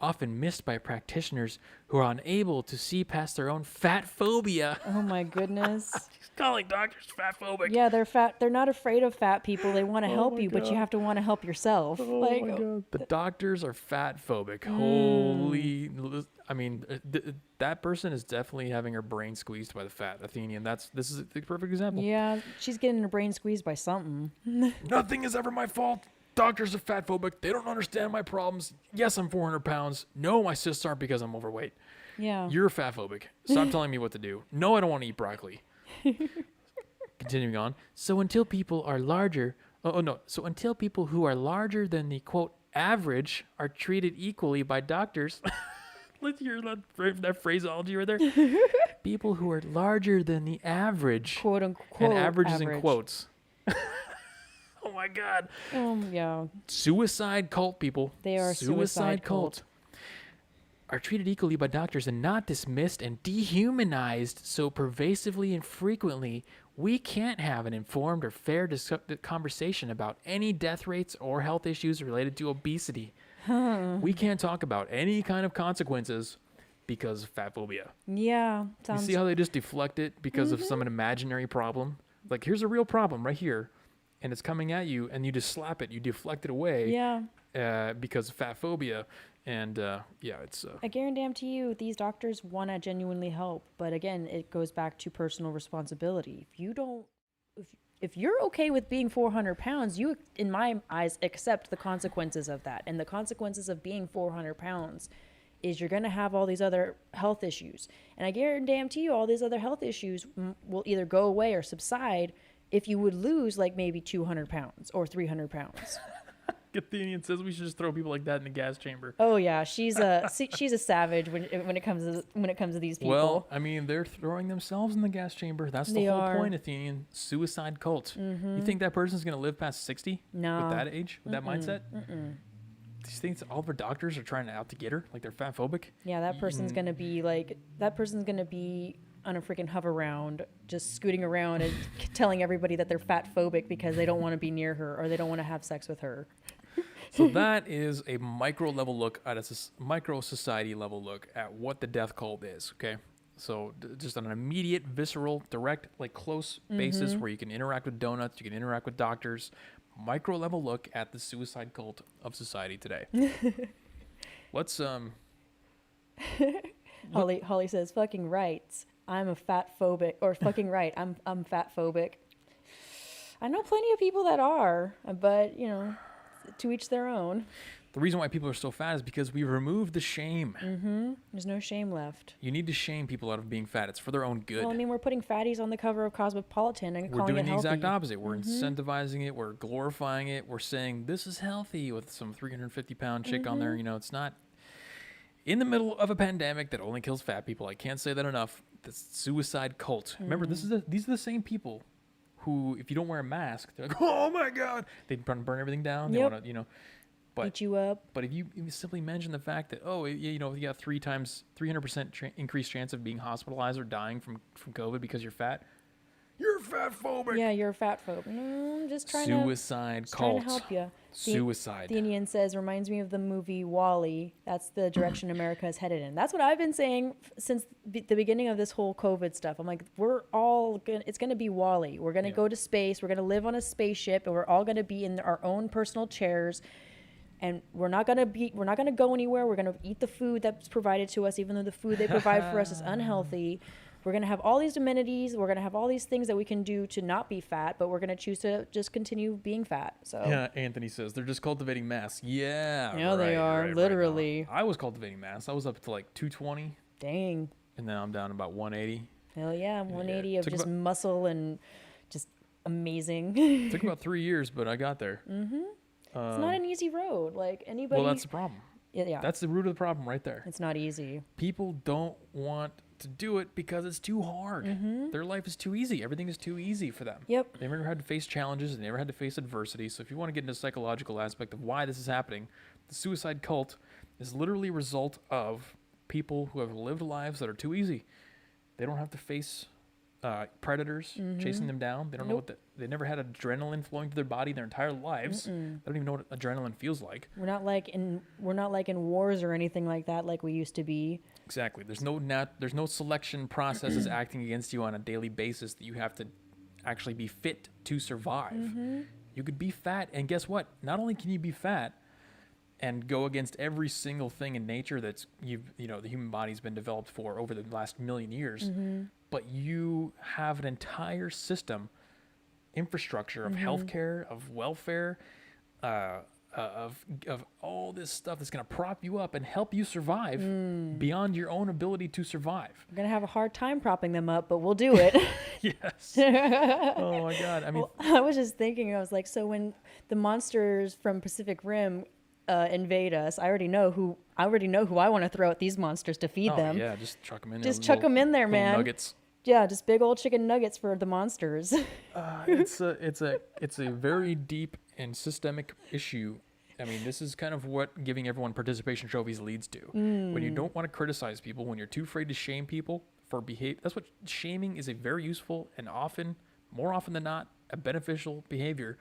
often missed by practitioners who are unable to see past their own fat phobia. Oh my goodness. He's calling doctors fat phobic. Yeah, they're fat. They're not afraid of fat people. They want to help you, but you have to want to help yourself. Oh my God. The doctors are fat phobic. Holy, I mean, that person is definitely having her brain squeezed by the fat Athenian. This is the perfect example. Yeah, she's getting her brain squeezed by something. Nothing is ever my fault. Doctors are fat phobic. They don't understand my problems. Yes, I'm 400 pounds. No, my cysts aren't because I'm overweight. Yeah. You're fat phobic. Stop telling me what to do. No, I don't want to eat broccoli. Continuing on. So until people are larger, so until people who are larger than the quote average are treated equally by doctors. Let's hear that phraseology right there. People who are larger than the average, quote unquote, and average is average. in quotes. Oh my God. Yeah. Suicide cult people. They are suicide cult. Are treated equally by doctors and not dismissed and dehumanized so pervasively and frequently, we can't have an informed or fair conversation about any death rates or health issues related to obesity. We can't talk about any kind of consequences because of fat phobia. Yeah. You see how they just deflect it because of some imaginary problem? Like, here's a real problem right here, and it's coming at you, and you just slap it. You deflect it away. Yeah. Because of fat phobia. And it's. I guarantee you, these doctors want to genuinely help, but again, it goes back to personal responsibility. If you're okay with being 400 pounds, you, in my eyes, accept the consequences of that. And the consequences of being 400 pounds is you're going to have all these other health issues. And I guarantee you, all these other health issues will either go away or subside if you would lose like maybe 200 pounds or 300 pounds. Athenian says we should just throw people like that in the gas chamber. Oh yeah, she's a savage when it comes to these people. Well, I mean, they're throwing themselves in the gas chamber. That's the whole point, Athenian. Suicide cult. You think that person's gonna live past 60? No. With that age, with that mindset? Do you think all of her doctors are trying out to get her? Like they're fat phobic? Yeah, that person's gonna be on a freaking hover round, just scooting around and telling everybody that they're fat phobic because they don't want to be near her or they don't want to have sex with her. So that is a micro level look at a micro society level look at what the death cult is. Okay, so just on an immediate, visceral, direct, like close basis where you can interact with donuts, you can interact with doctors. Micro level look at the suicide cult of society today. Let's Holly says, "Fucking rights. I'm a fat phobic," or "Fucking right. I'm fat phobic." I know plenty of people that are, but you know. To each their own. The reason why people are so fat is because we removed the shame. There's no shame left. You need to shame people out of being fat. It's for their own good. Well, I mean, we're putting fatties on the cover of Cosmopolitan and we're calling doing it the healthy. exact opposite. We're incentivizing it. We're glorifying it. We're saying this is healthy with some 350-pound chick on there. You know, it's not in the middle of a pandemic that only kills fat people. I can't say that enough. The suicide cult. Remember, these are the same people who, if you don't wear a mask, they're like, oh my God, they burn everything down. They want to, you know, beat you up. But if you simply mention the fact that, you got 300% increased chance of being hospitalized or dying from COVID because you're fat, You're fat phobic. Yeah, you're a fat phobe. No, I'm just trying Suicide to trying cult. to help you. Suicide. The Indian says, reminds me of the movie Wall-E. That's the direction America is headed in. That's what I've been saying since the beginning of this whole COVID stuff. I'm like, it's going to be Wall-E. We're going to go to space. We're going to live on a spaceship, and we're all going to be in our own personal chairs. And we're not going to go anywhere. We're going to eat the food that's provided to us, even though the food they provide for us is unhealthy. We're going to have all these amenities. We're going to have all these things that we can do to not be fat, but we're going to choose to just continue being fat. So yeah, Anthony says they're just cultivating mass. Yeah, yeah, they are literally. I was cultivating mass. I was up to like 220. Dang. And now I'm down to about 180. Hell yeah, 180 yeah. of just muscle and just amazing. It took about 3 years, but I got there. Mm-hmm. It's not an easy road. Like anybody. Well, that's the problem. Yeah. That's the root of the problem right there. It's not easy. People don't want to do it because it's too hard. Mm-hmm. Their life is too easy. Everything is too easy for them. Yep. They never had to face challenges. They never had to face adversity. So if you want to get into the psychological aspect of why this is happening, the suicide cult is literally a result of people who have lived lives that are too easy. They don't have to face predators chasing them down. They don't know what they never had adrenaline flowing through their body their entire lives. They don't even know what adrenaline feels like. We're not like in wars or anything like that like we used to be. Exactly. There's no selection processes acting against you on a daily basis that you have to actually be fit to survive. You could be fat, and guess what? Not only can you be fat and go against every single thing in nature that's the human body's been developed for over the last million years, but you have an entire system, infrastructure of healthcare, of welfare, of all this stuff that's going to prop you up and help you survive beyond your own ability to survive. We're going to have a hard time propping them up, but we'll do it. Yes. Oh my God. I mean, well, I was just thinking, I was like, so when the monsters from Pacific Rim invade us, I already know who I want to throw at these monsters to feed them. Yeah, just chuck them in there. Just chuck them in there, man. Nuggets. Yeah, just big old chicken nuggets for the monsters. It's a very deep and systemic issue. I mean, this is kind of what giving everyone participation trophies leads to. When you don't want to criticize people, when you're too afraid to shame people for behavior, that's what shaming is, a very useful and more often than not, a beneficial behavior,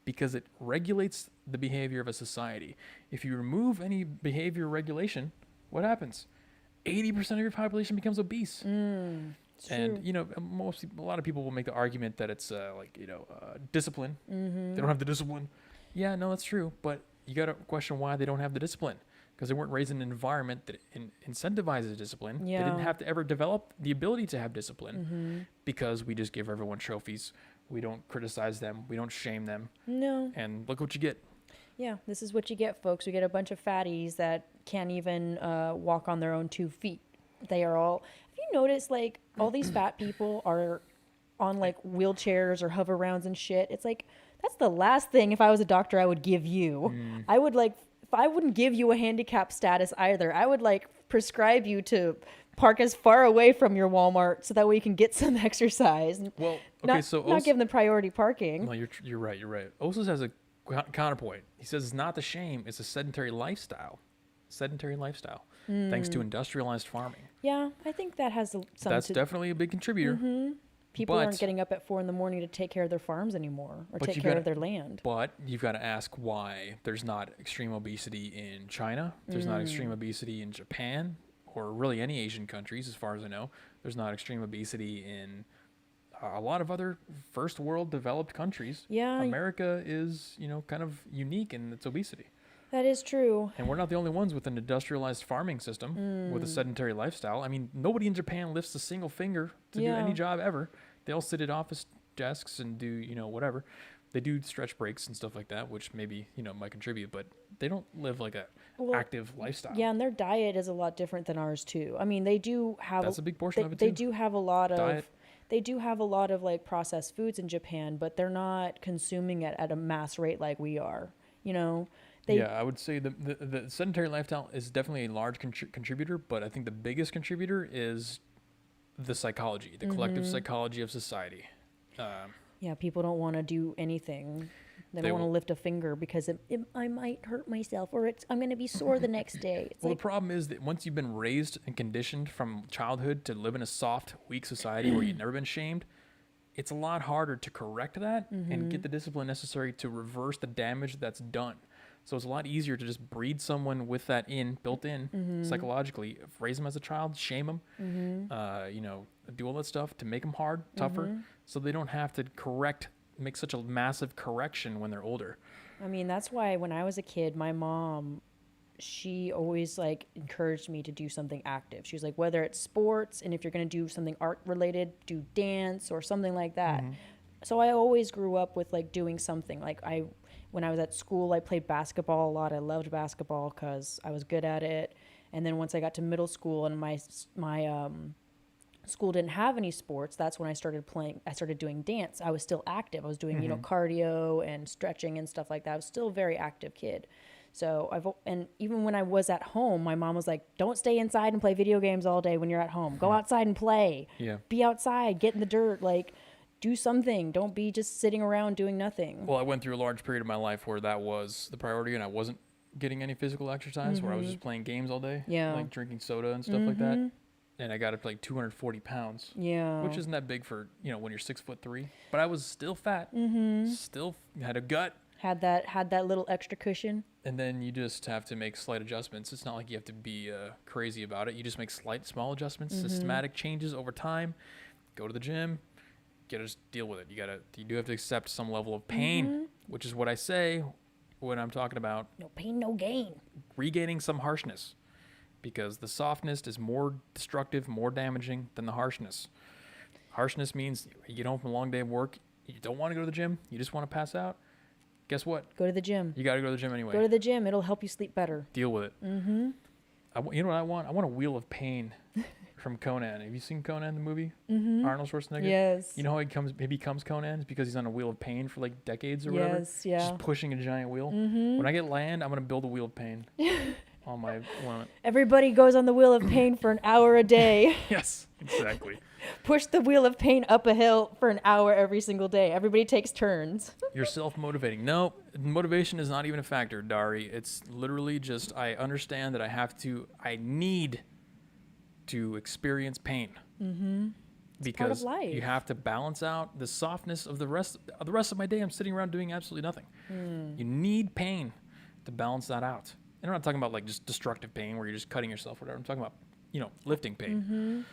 because it regulates the behavior of a society. If you remove any behavior regulation, what happens? 80% of your population becomes obese. And a lot of people will make the argument that it's discipline. They don't have the discipline. Yeah, no, that's true. But you got to question why they don't have the discipline, because they weren't raised in an environment that incentivizes discipline. Yeah. They didn't have to ever develop the ability to have discipline because we just give everyone trophies. We don't criticize them. We don't shame them. No. And look what you get. Yeah, this is what you get, folks. We get a bunch of fatties that can't even walk on their own 2 feet. They are all... Have you noticed, like, all these fat people are on, like, wheelchairs or hover rounds and shit? It's like, that's the last thing, if I was a doctor, I would give you. I would, like... If I wouldn't give you a handicap status either, I would, like, prescribe you to park as far away from your Walmart so that way you can get some exercise. Well, okay, not give them priority parking. No, you're right. Osus has a counterpoint. He says it's not the shame, it's a sedentary lifestyle. Thanks to industrialized farming. Yeah, I think that has That's definitely a big contributor. People aren't getting up at 4 a.m. to take care of their farms anymore or take care of their land. But you've got to ask why there's not extreme obesity in China. There's not extreme obesity in Japan, or really any Asian countries, as far as I know. There's not extreme obesity in a lot of other first world developed countries. Yeah. America is, kind of unique in its obesity. That is true. And we're not the only ones with an industrialized farming system with a sedentary lifestyle. I mean, nobody in Japan lifts a single finger to do any job ever. They all sit at office desks and do, whatever. They do stretch breaks and stuff like that, which maybe, might contribute, but they don't live like a active lifestyle. Yeah, and their diet is a lot different than ours too. I mean, they do have That's a big portion of it too. They do have a lot of diet. They do have a lot of like processed foods in Japan, but they're not consuming it at a mass rate like we are. I would say the sedentary lifestyle is definitely a large contributor, but I think the biggest contributor is the psychology, the collective psychology of society. People don't want to do anything. They don't want to lift a finger because I might hurt myself, or I'm going to be sore the next day. The problem is that once you've been raised and conditioned from childhood to live in a soft, weak society where you've never been shamed, it's a lot harder to correct that and get the discipline necessary to reverse the damage that's done. So it's a lot easier to just breed someone with that built in psychologically, raise them as a child, shame them, do all that stuff to make them hard, tougher, so they don't have to make such a massive correction when they're older. I mean, that's why when I was a kid, my mom, she always like encouraged me to do something active. She was like, whether it's sports, and if you're going to do something art related, do dance or something like that. So I always grew up with like doing something. Like when I was at school, I played basketball a lot. I loved basketball because I was good at it. And then once I got to middle school and my school didn't have any sports, that's when I started doing dance. I was still active. I was doing, cardio and stretching and stuff like that. I was still a very active kid. So and even when I was at home, my mom was like, don't stay inside and play video games all day when you're at home. Go outside and play. Yeah. Be outside, get in the dirt, like do something. Don't be just sitting around doing nothing. Well, I went through a large period of my life where that was the priority and I wasn't getting any physical exercise, where I was just playing games all day. Yeah. Like drinking soda and stuff like that. And I got up to like 240 pounds. Yeah. Which isn't that big for, when you're 6'3". But I was still fat. Still had a gut. Had that little extra cushion. And then you just have to make slight adjustments. It's not like you have to be crazy about it. You just make small adjustments, systematic changes over time. Go to the gym. Just deal with it. You do have to accept some level of pain, which is what I say when I'm talking about no pain, no gain. Regaining some harshness, because the softness is more destructive, more damaging than the harshness. Harshness means you get home from a long day of work. You don't want to go to the gym. You just want to pass out. Guess what? Go to the gym. You got to go to the gym anyway. Go to the gym. It'll help you sleep better. Deal with it. You know what I want? I want a wheel of pain from Conan. Have you seen Conan, the movie? Arnold Schwarzenegger? Yes. You know how he becomes Conan? It's because he's on a wheel of pain for like decades or whatever. Yes, yeah. Just pushing a giant wheel. When I get land, I'm going to build a wheel of pain on my limit. Everybody goes on the wheel of pain for an hour a day. Yes, exactly. Push the wheel of pain up a hill for an hour every single day. Everybody takes turns. You're self-motivating. No, motivation is not even a factor, Dari. It's literally just I understand that I need to experience pain. Because part of life. you have to balance out the softness of the rest of my day. I'm sitting around doing absolutely nothing. You need pain to balance that out. And I'm not talking about like just destructive pain where you're just cutting yourself or whatever. I'm talking about, lifting pain.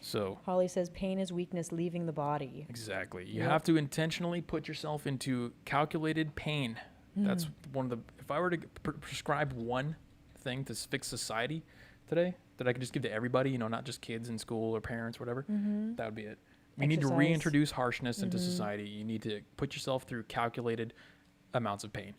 So Holly says pain is weakness leaving the body. Exactly. You have to intentionally put yourself into calculated pain. That's one of the, if I were to prescribe one thing to fix society today that I could just give to everybody, not just kids in school or parents, whatever, that would be it. We need to reintroduce harshness into society. You need to put yourself through calculated amounts of pain.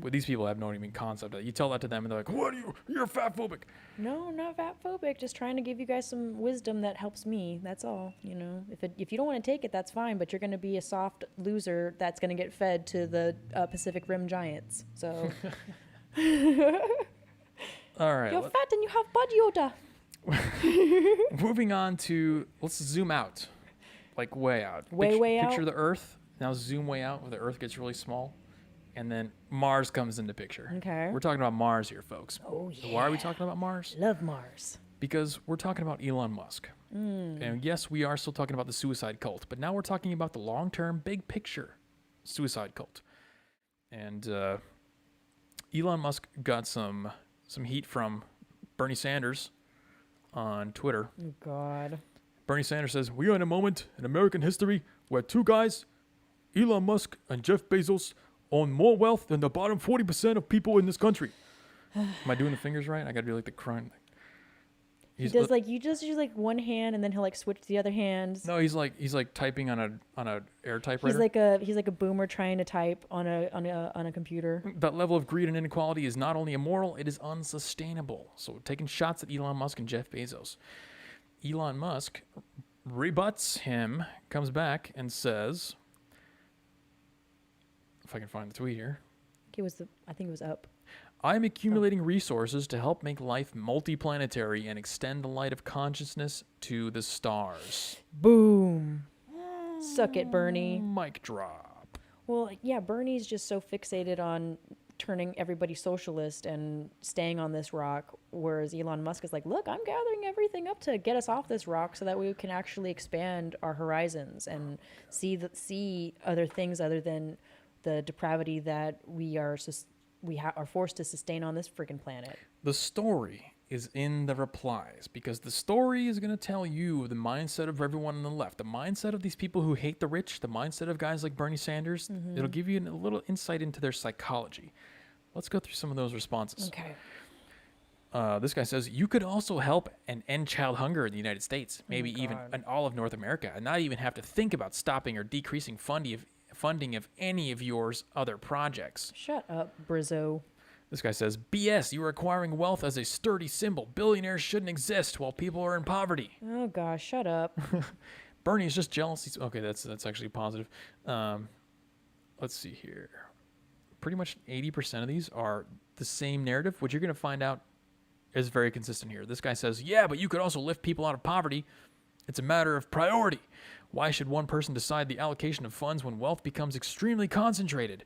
But these people have no even concept of it. You tell that to them and they're like, what are you? You're fatphobic. No, not fatphobic. Just trying to give you guys some wisdom that helps me. That's all. If you don't want to take it, that's fine. But you're going to be a soft loser that's going to get fed to the Pacific Rim Giants. So. All right. You're fat and you have Bud Yoda. Moving on to, let's zoom out. Like way out. Way out? Picture the Earth. Now zoom way out where the Earth gets really small. And then Mars comes into picture. Okay. We're talking about Mars here, folks. Oh, yeah. So why are we talking about Mars? Love Mars. Because we're talking about Elon Musk. And yes, we are still talking about the suicide cult. But now we're talking about the long-term, big picture suicide cult. And Elon Musk got some heat from Bernie Sanders on Twitter. Oh, God. Bernie Sanders says, we are in a moment in American history where two guys, Elon Musk and Jeff Bezos, own more wealth than the bottom 40% of people in this country. Am I doing the fingers right? I got to do like the crunch. He does you just use like one hand and then he'll like switch to the other hand. No, he's like typing on a air typewriter. He's like a boomer trying to type on a computer. That level of greed and inequality is not only immoral, it is unsustainable. So taking shots at Elon Musk and Jeff Bezos. Elon Musk rebuts him, comes back and says, if I can find the tweet here. I think it was up. I'm accumulating resources to help make life multiplanetary and extend the light of consciousness to the stars. Boom. Suck it, Bernie. Mic drop. Well, yeah, Bernie's just so fixated on turning everybody socialist and staying on this rock, whereas Elon Musk is like, look, I'm gathering everything up to get us off this rock so that we can actually expand our horizons and see other things other than the depravity that we are forced to sustain on this freaking planet. The story is in the replies, because the story is going to tell you the mindset of everyone on the left, the mindset of these people who hate the rich, the mindset of guys like Bernie Sanders. It'll give you a little insight into their psychology. Let's go through some of those responses. Okay. This guy says, you could also help and end child hunger in the United States, maybe even in all of North America, and not even have to think about stopping or decreasing funding of any of yours other projects. Shut up, Brizzo. This guy says, BS, you are acquiring wealth as a sturdy symbol. Billionaires shouldn't exist while people are in poverty. Oh gosh, shut up. Bernie is just jealous. Okay, that's actually positive. Let's see here. Pretty much 80% of these are the same narrative, which you're going to find out is very consistent here. This guy says, yeah, but you could also lift people out of poverty. It's a matter of priority. Why should one person decide the allocation of funds when wealth becomes extremely concentrated?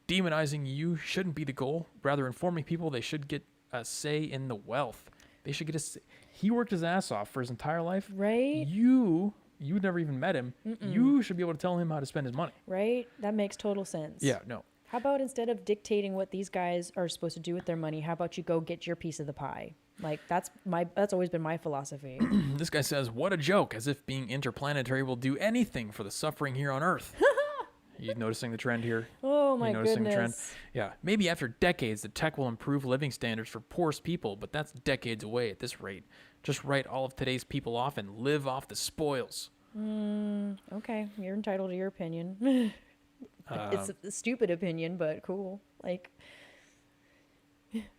Demonizing you shouldn't be the goal. Rather, informing people they should get a say in the wealth. They should get a say. He worked his ass off for his entire life. Right? You never even met him. You should be able to tell him how to spend his money. Right? That makes total sense. Yeah, no. How about instead of dictating what these guys are supposed to do with their money, how about you go get your piece of the pie? Like, that's always been my philosophy. This guy says, what a joke, as if being interplanetary will do anything for the suffering here on Earth. You noticing the trend here? Oh my noticing goodness. the trend? Yeah. Maybe after decades, the tech will improve living standards for poorest people, but that's decades away at this rate. Just write all of today's people off and live off the spoils. Okay, you're entitled to your opinion. It's a stupid opinion, but cool. Like,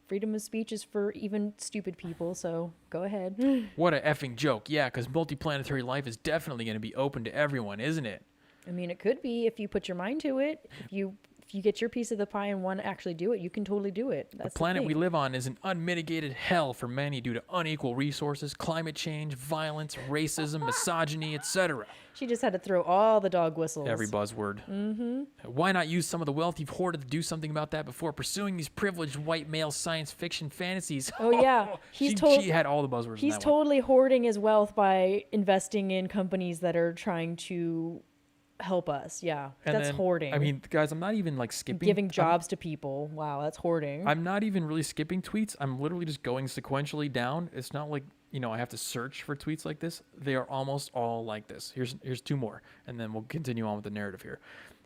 freedom of speech is for even stupid people, so go ahead. What a effing joke. Yeah, because multiplanetary life is definitely going to be open to everyone, isn't it? I mean, it could be if you put your mind to it. If you get your piece of the pie and want to actually do it, you can totally do it. That's the planet we live on is an unmitigated hell for many due to unequal resources, climate change, violence, racism, misogyny, etc. She just had to throw all the dog whistles. Every buzzword. Why not use some of the wealth you've hoarded to do something about that before pursuing these privileged white male science fiction fantasies? Oh yeah, she had all the buzzwords. He's totally hoarding his wealth by investing in companies that are trying to help us. Yeah, and that's then, hoarding. I mean, guys, I'm not even like skipping. Giving jobs to people. Wow, that's hoarding. I'm not even really skipping tweets. I'm literally just going sequentially down. It's not like, I have to search for tweets like this. They are almost all like this. Here's two more, and then we'll continue on with the narrative here.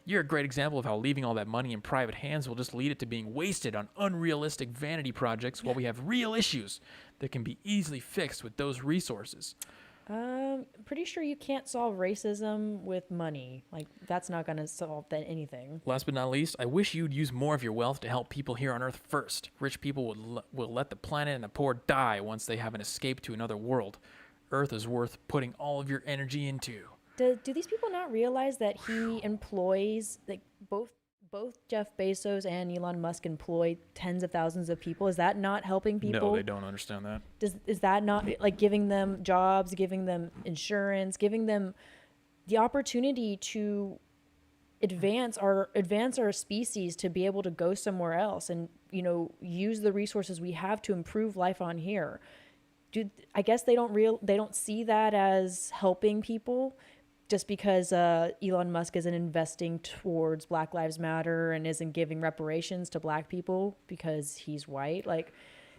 You're a great example of how leaving all that money in private hands will just lead it to being wasted on unrealistic vanity projects while we have real issues that can be easily fixed with those resources. Pretty sure you can't solve racism with money. Like, that's not going to solve anything. Last but not least, I wish you'd use more of your wealth to help people here on Earth first. Rich people will let the planet and the poor die once they have an escape to another world. Earth is worth putting all of your energy into. Do these people not realize that he employs, like, both Jeff Bezos and Elon Musk employ tens of thousands of people? Is that not helping people? No, they don't understand that. Is that not like giving them jobs, giving them insurance, giving them the opportunity to advance our species to be able to go somewhere else and, use the resources we have to improve life on here? I guess they don't see that as helping people. Just because Elon Musk isn't investing towards Black Lives Matter and isn't giving reparations to black people because he's white. Like,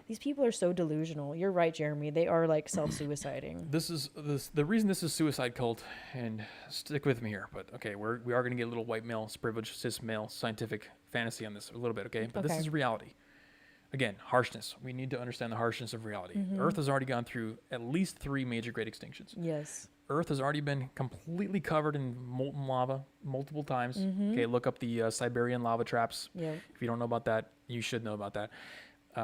these people are so delusional. You're right, Jeremy. They are like self-suiciding. The reason this is suicide cult, and stick with me here, but okay, we are going to get a little white male, privileged, cis male, scientific fantasy on this a little bit, okay? But This is reality. Again, harshness. We need to understand the harshness of reality. Earth has already gone through at least 3 major great extinctions. Yes. Earth has already been completely covered in molten lava multiple times. Okay, look up the Siberian lava traps. Yeah. If you don't know about that, you should know about that.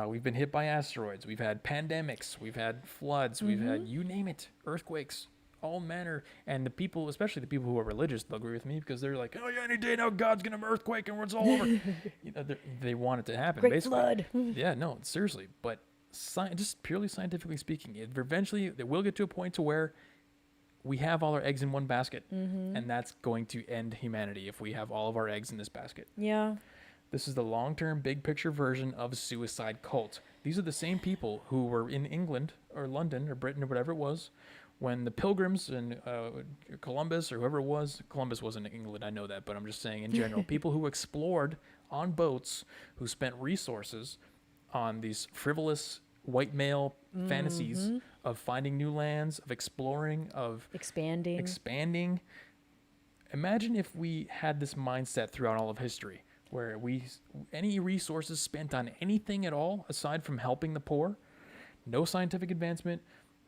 We've been hit by asteroids. We've had pandemics. We've had floods. We've had, you name it, earthquakes, all manner. And the people, especially the people who are religious, they'll agree with me because they're like, oh yeah, any day now God's going to earthquake and it's all over. They want it to happen. Great basically. flood. Yeah, no, seriously. But just purely scientifically speaking, eventually it will get to a point to where we have all our eggs in one basket, and that's going to end humanity if we have all of our eggs in this basket. Yeah. This is the long-term, big-picture version of suicide cult. These are the same people who were in England or London or Britain or whatever it was when the Pilgrims and Columbus or whoever it was. Columbus wasn't in England, I know that, but I'm just saying in general. People who explored on boats, who spent resources on these frivolous white male fantasies of finding new lands, of exploring, of expanding. Imagine if we had this mindset throughout all of history, where any resources spent on anything at all aside from helping the poor, no scientific advancement,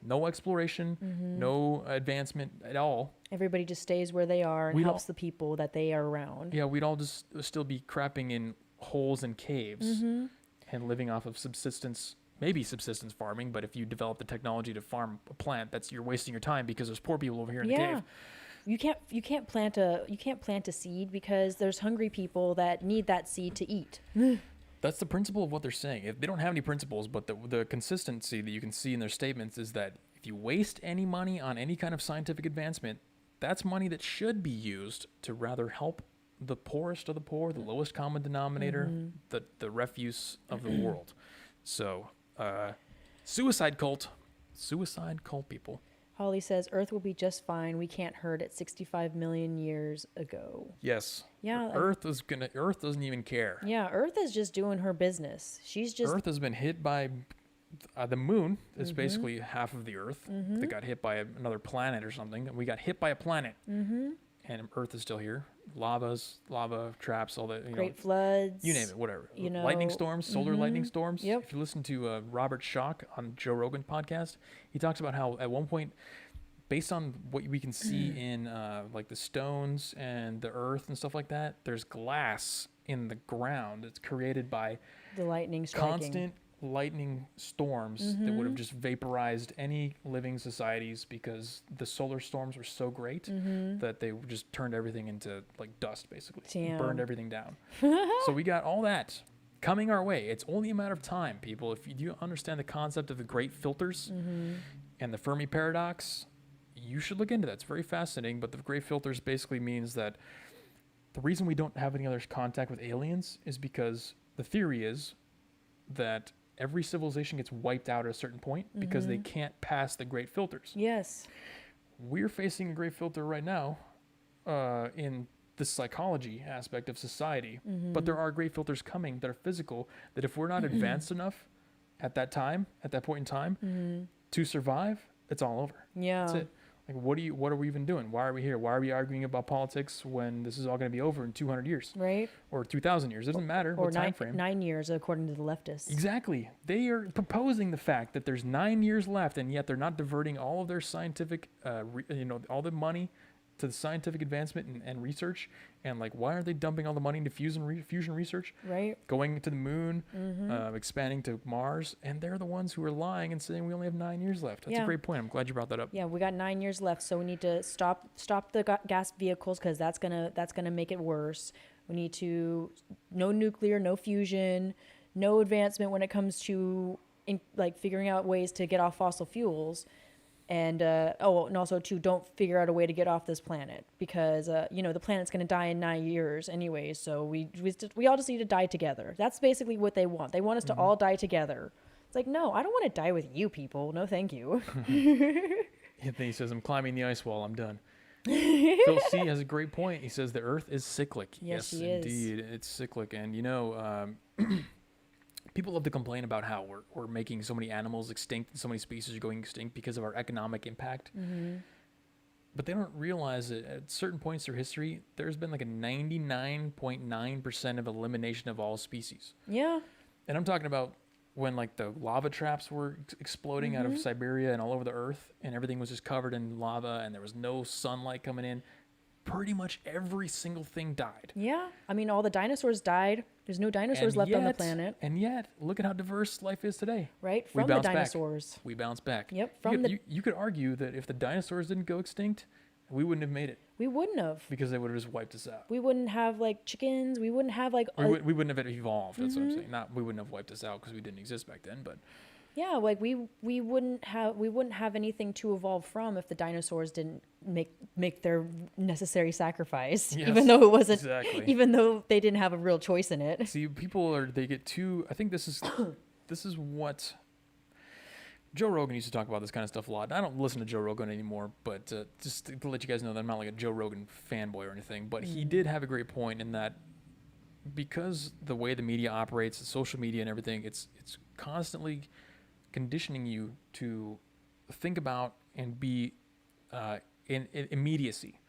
no exploration, no advancement at all. Everybody just stays where they are and helps the people that they are around. Yeah, we'd all just still be crapping in holes and caves and living off of subsistence. Maybe subsistence farming, but if you develop the technology to farm a plant, you're wasting your time because there's poor people over here in the cave. You can't plant a seed because there's hungry people that need that seed to eat. That's the principle of what they're saying. If they don't have any principles, but the consistency that you can see in their statements is that if you waste any money on any kind of scientific advancement, that's money that should be used to rather help the poorest of the poor, the lowest common denominator, the refuse of the world. So, suicide cult people. Holly says, Earth will be just fine. We can't hurt it 65 million years ago. Yes. Yeah. Earth doesn't even care. Yeah, Earth is just doing her business. Earth has been hit by the moon. Is basically half of the Earth. They got hit by another planet or something. We got hit by a planet. And Earth is still here. Lava traps, all that. Great floods. You name it, whatever. Lightning storms, solar lightning storms. Yep. If you listen to Robert Schoch on Joe Rogan podcast, he talks about how at one point, based on what we can see in like the stones and the earth and stuff like that, there's glass in the ground that's created by the lightning striking. Constant lightning storms that would have just vaporized any living societies because the solar storms were so great that they just turned everything into like dust, basically. Burned everything down. So we got all that coming our way. It's only a matter of time, people. If you understand the concept of the great filters and the Fermi paradox, you should look into that. It's very fascinating, but the great filters basically means that the reason we don't have any other contact with aliens is because the theory is that every civilization gets wiped out at a certain point because they can't pass the great filters. Yes. We're facing a great filter right now in the psychology aspect of society, but there are great filters coming that are physical that if we're not advanced enough at that point in time to survive, it's all over. Yeah. That's it. Like, what are we even doing? Why are we here? Why are we arguing about politics when this is all going to be over in 200 years? Right. Or 2,000 years. It doesn't matter or what time frame. 9 years, according to the leftists. Exactly. They are proposing the fact that there's 9 years left, and yet they're not diverting all of their scientific, all the money to the scientific advancement and research. And like, why aren't they dumping all the money into fusion research? Right. Going to the moon, expanding to Mars, and they're the ones who are lying and saying we only have 9 years left. That's a great point. I'm glad you brought that up. Yeah, we got 9 years left, so we need to stop the gas vehicles because that's gonna make it worse. We need to no nuclear, no fusion, no advancement when it comes to figuring out ways to get off fossil fuels. And also too, don't figure out a way to get off this planet because the planet's going to die in 9 years anyways. So we all just need to die together. That's basically what they want. They want us to all die together. It's like, no, I don't want to die with you people. No, thank you. And then he says, "I'm climbing the ice wall. I'm done." Phil C has a great point. He says the Earth is cyclic. Yes, indeed, it's cyclic, and people love to complain about how we're making so many animals extinct and so many species are going extinct because of our economic impact. But they don't realize that at certain points through history, there's been like a 99.9% of elimination of all species. Yeah. And I'm talking about when like the lava traps were exploding out of Siberia and all over the earth and everything was just covered in lava and there was no sunlight coming in. Pretty much every single thing died. Yeah. I mean, all the dinosaurs died. There's no dinosaurs left on the planet. And yet, look at how diverse life is today. Right? From the dinosaurs. We bounce back. Yep. You could argue that if the dinosaurs didn't go extinct, we wouldn't have made it. We wouldn't have. Because they would have just wiped us out. We wouldn't have like chickens. We wouldn't have like... We wouldn't have evolved. That's what I'm saying. We wouldn't have wiped us out because we didn't exist back then, but... Yeah, like we wouldn't have anything to evolve from if the dinosaurs didn't make their necessary sacrifice, Yes, even though it wasn't, exactly. even though they didn't have a real choice in it. See, they get too, I think this is what Joe Rogan used to talk about this kind of stuff a lot. I don't listen to Joe Rogan anymore, but just to let you guys know that I'm not like a Joe Rogan fanboy or anything, but he did have a great point in that because the way the media operates, the social media and everything, it's constantly conditioning you to think about and be in immediacy.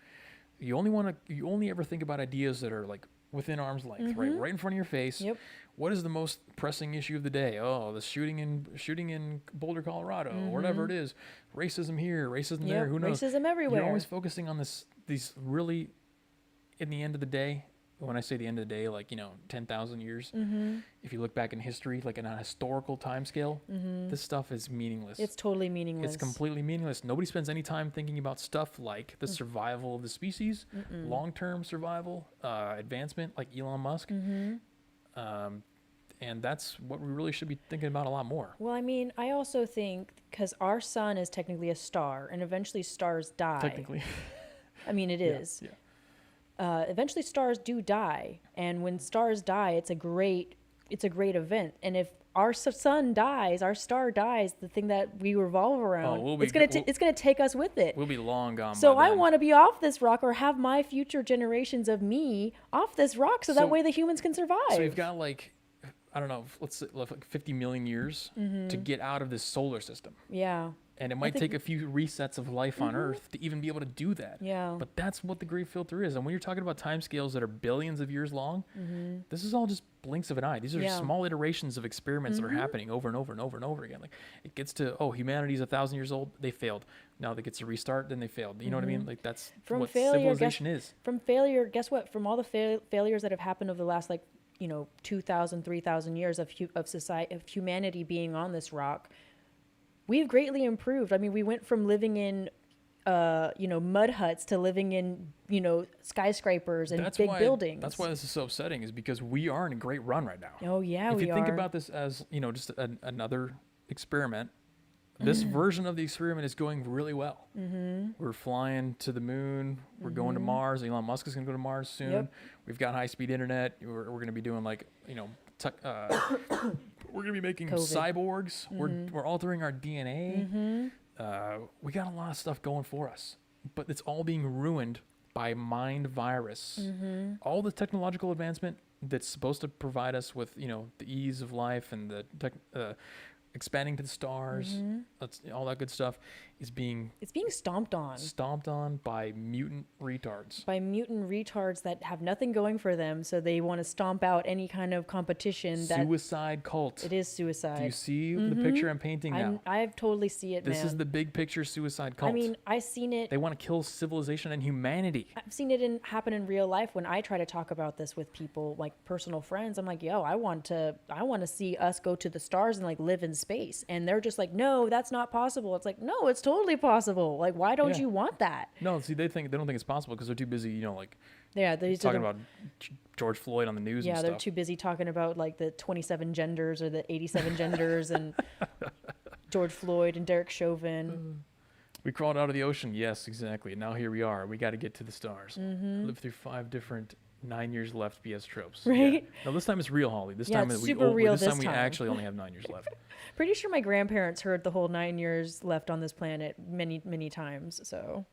You only ever think about ideas that are like within arm's length, right in front of your face. Yep. What is the most pressing issue of the day? Oh, the shooting in Boulder, Colorado, or whatever it is. Racism here, racism there. Who knows? Racism everywhere. You're always focusing on these really, in the end of the day. When I say the end of the day, like 10,000 years. If you look back in history, like in a historical time scale, this stuff is meaningless. It's totally meaningless. It's completely meaningless. Nobody spends any time thinking about stuff like the survival of the species, long-term survival, advancement, like Elon Musk. And that's what we really should be thinking about a lot more. Well, I mean, I also think because our sun is technically a star, and eventually stars die. Technically. I mean, it is. Yeah. Eventually stars do die, and when stars die, it's a great event. And if our sun dies, our star dies, the thing that we revolve around, it's gonna take us with it. We'll be long gone. So by I then. want to be off this rock, or have my future generations of me off this rock, so that way the humans can survive. So we've got like, I don't know, let's say like 50 million years to get out of this solar system. Yeah. And it might take a few resets of life on Earth to even be able to do that. Yeah. But that's what the great filter is. And when you're talking about timescales that are billions of years long, this is all just blinks of an eye. These are small iterations of experiments that are happening over and over and over and over again. Like it gets to, humanity's 1,000 years old, they failed. Now it gets a restart, then they failed. You know what I mean? Like that's what civilization is. From failure, guess what? From all the failures that have happened over the last 2,000, 3,000 years of society, of humanity being on this rock, we've greatly improved. I mean, we went from living in, mud huts to living in, skyscrapers and big buildings. That's why this is so upsetting, is because we are in a great run right now. Oh yeah, we are. If you think about this as, just another experiment, this version of the experiment is going really well. We're flying to the moon. We're going to Mars. Elon Musk is going to go to Mars soon. Yep. We've got high-speed internet. We're going to be doing we're going to be making cyborgs. We're altering our DNA. We got a lot of stuff going for us, but it's all being ruined by mind virus. All the technological advancement that's supposed to provide us with, the ease of life and the expanding to the stars, all that good stuff, is being stomped on. Stomped on by mutant retards. By mutant retards that have nothing going for them, so they want to stomp out any kind of competition. Suicide cult. It is suicide. Do you see the picture I'm painting now? I totally see it, This man. is the big picture suicide cult. I mean, I've seen it. They want to kill civilization and humanity. I've seen it happen in real life when I try to talk about this with people, like personal friends. I'm like, yo, I want to see us go to the stars and live in space. And they're just like, no, that's not possible. It's like, no, it's totally possible. Like, why don't you want that? No, see, they don't think it's possible because they're too busy, they're talking about George Floyd on the news and stuff. Yeah, they're too busy talking about the 27 genders or the 87 genders and George Floyd and Derek Chauvin. We crawled out of the ocean. Yes, exactly. Now here we are. We got to get to the stars. Live through 5 different 9 years left BS tropes. Right? Yeah. No, this time it's real, Holly. This time it's super real. This time we actually only have 9 years left. Pretty sure my grandparents heard the whole 9 years left on this planet many, many times. So,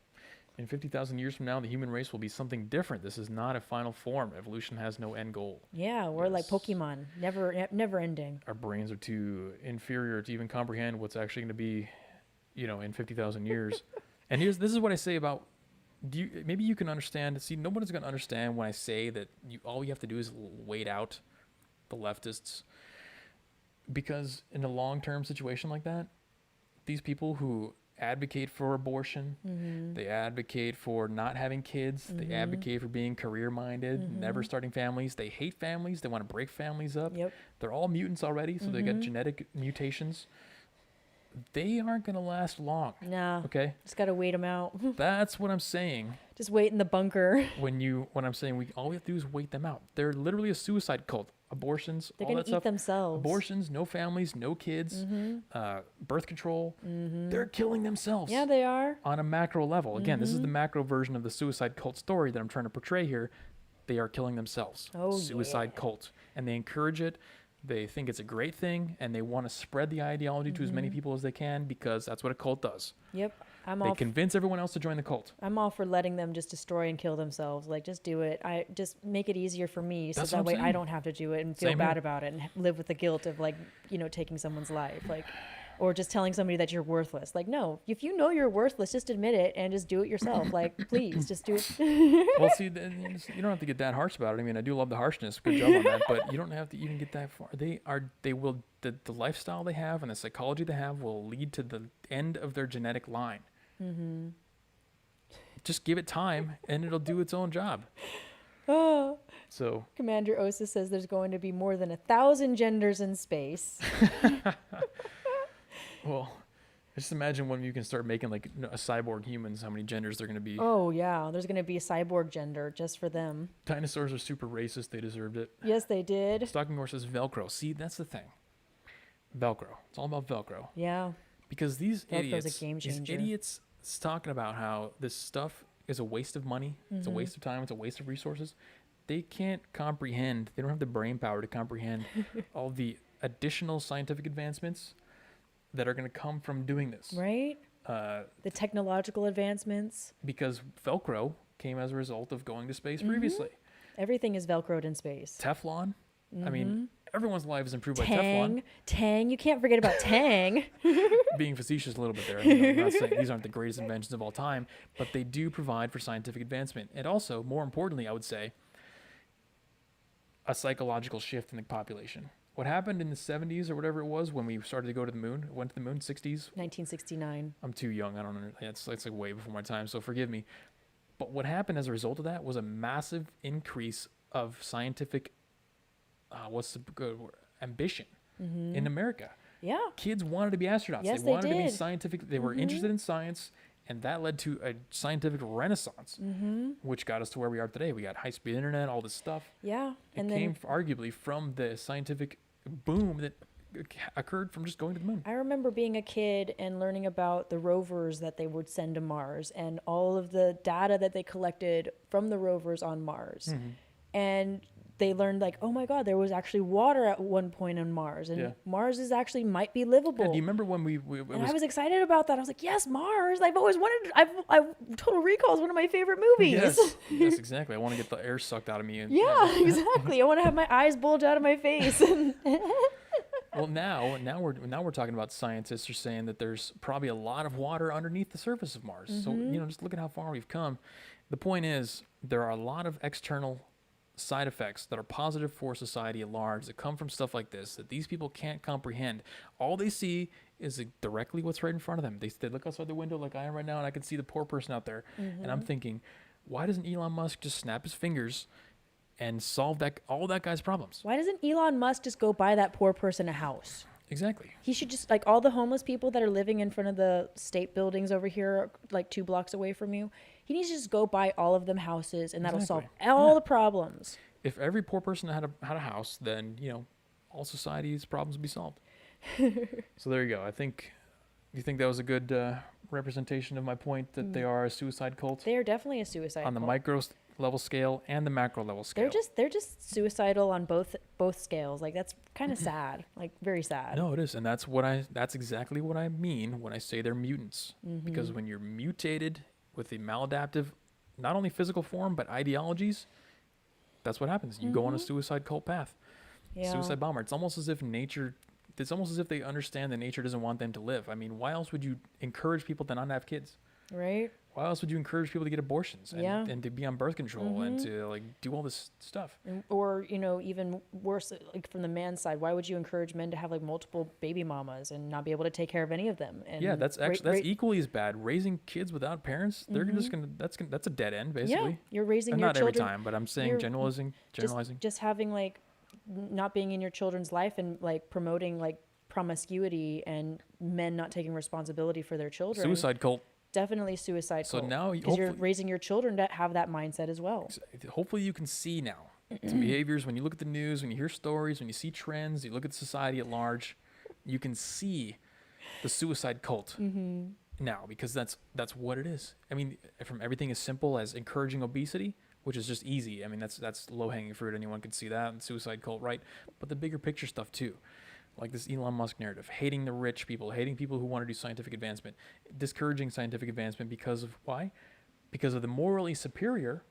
in 50,000 years from now, the human race will be something different. This is not a final form. Evolution has no end goal. Yeah, we're like Pokemon, never ending. Our brains are too inferior to even comprehend what's actually going to be, in 50,000 years. And this is what I say about. Maybe you can understand. See, nobody's going to understand when I say that all you have to do is wait out the leftists. Because in a long-term situation like that, these people who advocate for abortion, they advocate for not having kids, they advocate for being career-minded, never starting families, they hate families, they want to break families up. Yep. They're all mutants already, so they got genetic mutations. they aren't going to last long. Nah. Okay? Just got to wait them out. That's what I'm saying. Just wait in the bunker. When I'm saying all we have to do is wait them out. They're literally a suicide cult. Abortions, They're all going that to eat stuff. themselves. Abortions, no families, no kids, birth control. Mm-hmm. They're killing themselves. Yeah, they are. On a macro level. Again, this is the macro version of the suicide cult story that I'm trying to portray here. They are killing themselves. Oh, Suicide cult. And they encourage it. They think it's a great thing, and they want to spread the ideology to as many people as they can because that's what a cult does. Yep. They convince everyone else to join the cult. I'm all for letting them just destroy and kill themselves. Like, just do it. I just make it easier for me, so that way I don't have to do it and feel bad about it and live with the guilt of, like, taking someone's life, like, or just telling somebody that you're worthless. Like, no, if you know you're worthless, just admit it and just do it yourself. Like, please, just do it. Well, see, you don't have to get that harsh about it. I mean, I do love the harshness. Good job on that, but you don't have to even get that far. The lifestyle they have and the psychology they have will lead to the end of their genetic line. Mm-hmm. Just give it time, and it'll do its own job. Oh. So Commander Osa says there's going to be more than 1,000 genders in space. Well, just imagine when you can start making like a cyborg humans, how many genders they're going to be. Oh, yeah. There's going to be a cyborg gender just for them. Dinosaurs are super racist. They deserved it. Yes, they did. Stalking Horse says Velcro. See, that's the thing. Velcro. It's all about Velcro. Yeah. Because these Velcro's a game changer. these idiots talking about how this stuff is a waste of money. It's a waste of time. It's a waste of resources. They can't comprehend. They don't have the brain power to comprehend all the additional scientific advancements that are going to come from doing this. Right? The technological advancements. Because Velcro came as a result of going to space previously. Everything is Velcroed in space. Teflon. I mean, everyone's life is improved by Tang. Teflon. Tang. You can't forget about Tang. Being facetious a little bit there. I mean, I'm not saying these aren't the greatest inventions of all time, but they do provide for scientific advancement. And also, more importantly, I would say, a psychological shift in the population. What happened in the 70s or whatever it was when we started to go to the moon, went to the moon, 60s? 1969. I'm too young. I don't know. It's like way before my time, so forgive me. But what happened as a result of that was a massive increase of scientific, what's the good word? Ambition in America. Yeah. Kids wanted to be astronauts. Yes, They wanted to be did. scientific. They were interested in science, and that led to a scientific renaissance, which got us to where we are today. We got high-speed internet, all this stuff. Yeah. It came arguably from the scientific boom that occurred from just going to the moon. I remember being a kid and learning about the rovers that they would send to Mars and all of the data that they collected from the rovers on Mars. And they learned, like, oh my God, there was actually water at one point on Mars, and Mars is actually might be livable. Yeah, do you remember when I was excited about that. I was like, yes, Mars. I've always wanted. Total Recall is one of my favorite movies. Yes, exactly. I want to get the air sucked out of me. And, yeah, exactly. I want to have my eyes bulge out of my face. Well, now we're talking about scientists are saying that there's probably a lot of water underneath the surface of Mars. So just look at how far we've come. The point is, there are a lot of external side effects that are positive for society at large that come from stuff like this that these people can't comprehend. All they see is directly what's right in front of them. They look outside the window like I am right now, and I can see the poor person out there. And I'm thinking, why doesn't Elon Musk just snap his fingers and solve all that guy's problems? Why doesn't Elon Musk just go buy that poor person a house? Exactly. He should just, like, all the homeless people that are living in front of the state buildings over here, like 2 blocks away from you, he needs to just go buy all of them houses, and that'll solve all the problems. If every poor person had a house, then, all society's problems would be solved. So there you go. You think that was a good representation of my point that they are a suicide cult? They are definitely a suicide on the cult. micro level scale and the macro level scale. They're just suicidal on both scales. Like, that's kind of sad. Like, very sad. No, it is, and that's exactly what I mean when I say they're mutants. Because when you're mutated with a maladaptive, not only physical form but ideologies, that's what happens. You go on a suicide cult path. Suicide bomber. It's almost as if they understand that nature doesn't want them to live. I mean, why else would you encourage people to not have kids? Right. Why else would you encourage people to get abortions and to be on birth control and to, like, do all this stuff? Or, even worse, like, from the man's side, why would you encourage men to have, like, multiple baby mamas and not be able to take care of any of them? And that's equally as bad. Raising kids without parents, they're just that's a dead end, basically. Yeah, you're raising and your not children. Every time, but I'm saying generalizing. Just having, like, not being in your children's life and, like, promoting, like, promiscuity and men not taking responsibility for their children. Suicide cult. Definitely suicide So cult. now because you're hopefully- raising your children to have that mindset as well. Hopefully you can see now some behaviors when you look at the news, when you hear stories, when you see trends, you look at society at large, you can see the suicide cult now, because that's what it is. I mean, from everything as simple as encouraging obesity, which is just easy. I mean, that's low-hanging fruit. Anyone can see that. And suicide cult, right? But the bigger picture stuff too, like this Elon Musk narrative, hating the rich people, hating people who want to do scientific advancement, discouraging scientific advancement because of why? Because of the morally superior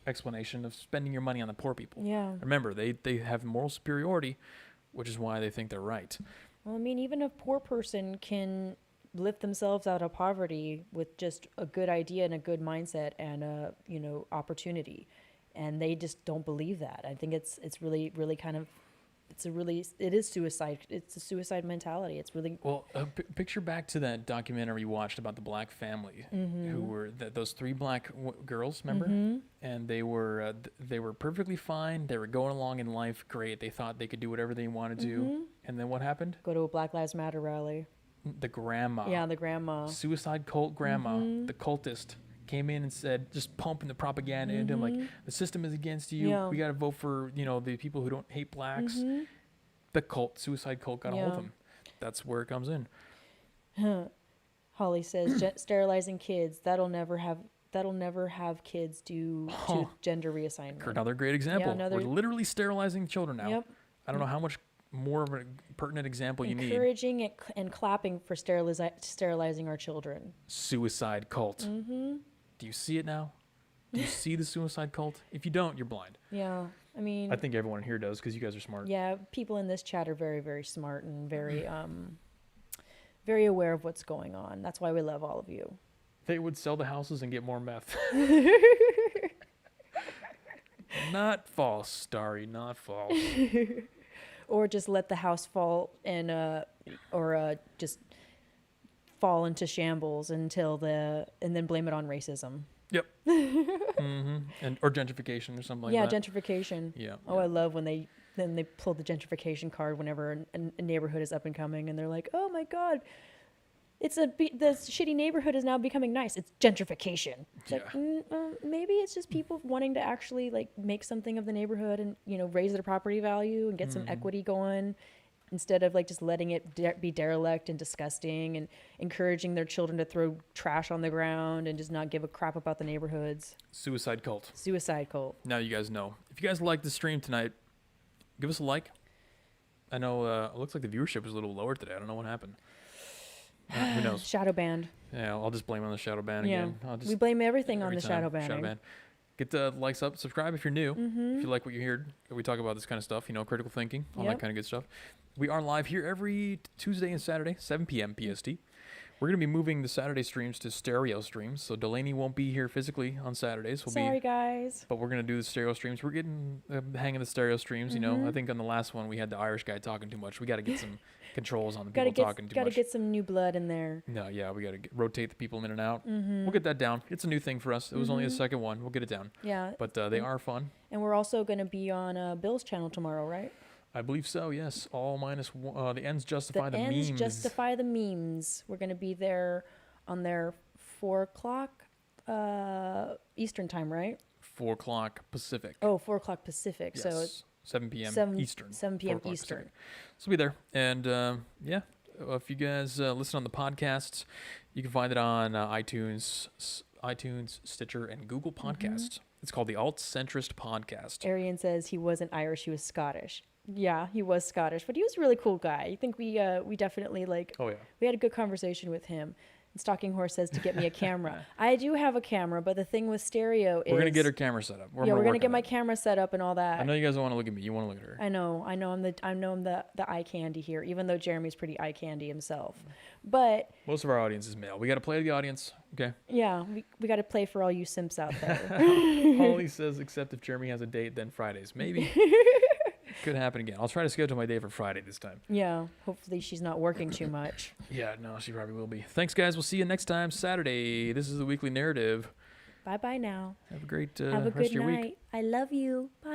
explanation of spending your money on the poor people. Yeah. Remember, they have moral superiority, which is why they think they're right. Well, I mean, even a poor person can lift themselves out of poverty with just a good idea and a good mindset and a, opportunity. And they just don't believe that. I think it's really, really kind of, it is suicide. It's a suicide mentality. It's really. Well, picture back to that documentary you watched about the black family who were those three black girls, remember? And they were perfectly fine. They were going along in life great. They thought they could do whatever they wanted to. And then what happened? Go to a Black Lives Matter rally. The grandma. Yeah, the grandma. Suicide cult grandma, the cultist, came in and said, just pumping the propaganda into him, like, the system is against you. Yeah. We got to vote for, the people who don't hate blacks. The suicide cult got a hold of him. That's where it comes in. Holly says, sterilizing kids, that'll never have kids do to gender reassignment. Another great example. Yeah, We're literally sterilizing children now. Yep. I don't know how much more of a pertinent example you need. Encouraging it and clapping for sterilizing our children. Suicide cult. Do you see it now? Do you see the suicide cult? If you don't, you're blind. Yeah, I mean. I think everyone here does, because you guys are smart. Yeah, people in this chat are very, very smart and very, very aware of what's going on. That's why we love all of you. They would sell the houses and get more meth. Not false, Starry, not false. Or just let the house fall and just fall into shambles and then blame it on racism. Yep. And or gentrification or something like that. Yeah, gentrification. Yeah. Oh, I love when they pull the gentrification card whenever a neighborhood is up and coming, and they're like, "Oh my God, the shitty neighborhood is now becoming nice. It's gentrification." It's like, maybe it's just people wanting to actually like make something of the neighborhood and raise their property value and get some equity going, instead of like just letting it be derelict and disgusting and encouraging their children to throw trash on the ground and just not give a crap about the neighborhoods. Suicide cult. Suicide cult. Now you guys know. If you guys like the stream tonight, give us a like. I know it looks like the viewership was a little lower today. I don't know what happened. Who knows? Shadow banned. Yeah, I'll just blame it on the shadow ban again. We blame everything on every the time. shadow banning. Shadow ban. Get the likes up, subscribe if you're new. If you like what you heard, we talk about this kind of stuff, critical thinking, all that kind of good stuff. We are live here every Tuesday and Saturday, 7 p.m. PST. We're going to be moving the Saturday streams to stereo streams, so Delaney won't be here physically on Saturdays. Sorry, guys. But we're going to do the stereo streams. We're getting the hang of the stereo streams, I think on the last one we had the Irish guy talking too much. We got to get some controls on the people talking too much. Got to get some new blood in there. No, yeah, we got to rotate the people in and out. We'll get that down. It's a new thing for us. It was only the second one. We'll get it down. Yeah. But they are fun. And we're also going to be on Bill's channel tomorrow, right? I believe so, yes. All minus the ends justify the memes. The ends justify the memes. We're going to be there on their 4 o'clock Eastern time, right? 4 o'clock Pacific. Oh, 4 o'clock Pacific. Yes. So it's 7 p.m. Eastern. 7 p.m. 4 o'clock Eastern. Pacific. So we'll be there. And if you guys listen on the podcasts, you can find it on iTunes, Stitcher, and Google Podcasts. It's called the Alt-Centrist Podcast. Arian says he wasn't Irish, he was Scottish. Yeah, he was Scottish, but he was a really cool guy. I think we definitely we had a good conversation with him. And Stalking Horse says to get me a camera. I do have a camera, but the thing with stereo is... We're going to get her camera set up. We're going to get my camera set up and all that. I know you guys don't want to look at me. You want to look at her. I know. I'm the eye candy here, even though Jeremy's pretty eye candy himself. But... Most of our audience is male. We got to play to the audience, okay? Yeah, we got to play for all you simps out there. Holly says, except if Jeremy has a date, then Fridays. Maybe. Could happen again. I'll try to schedule my day for Friday this time. Yeah, hopefully she's not working too much. Yeah, no, she probably will be. Thanks, guys. We'll see you next time, Saturday. This is the Weekly Narrative. Bye-bye now. Have a great Have a rest good of your night. week. I love you. Bye.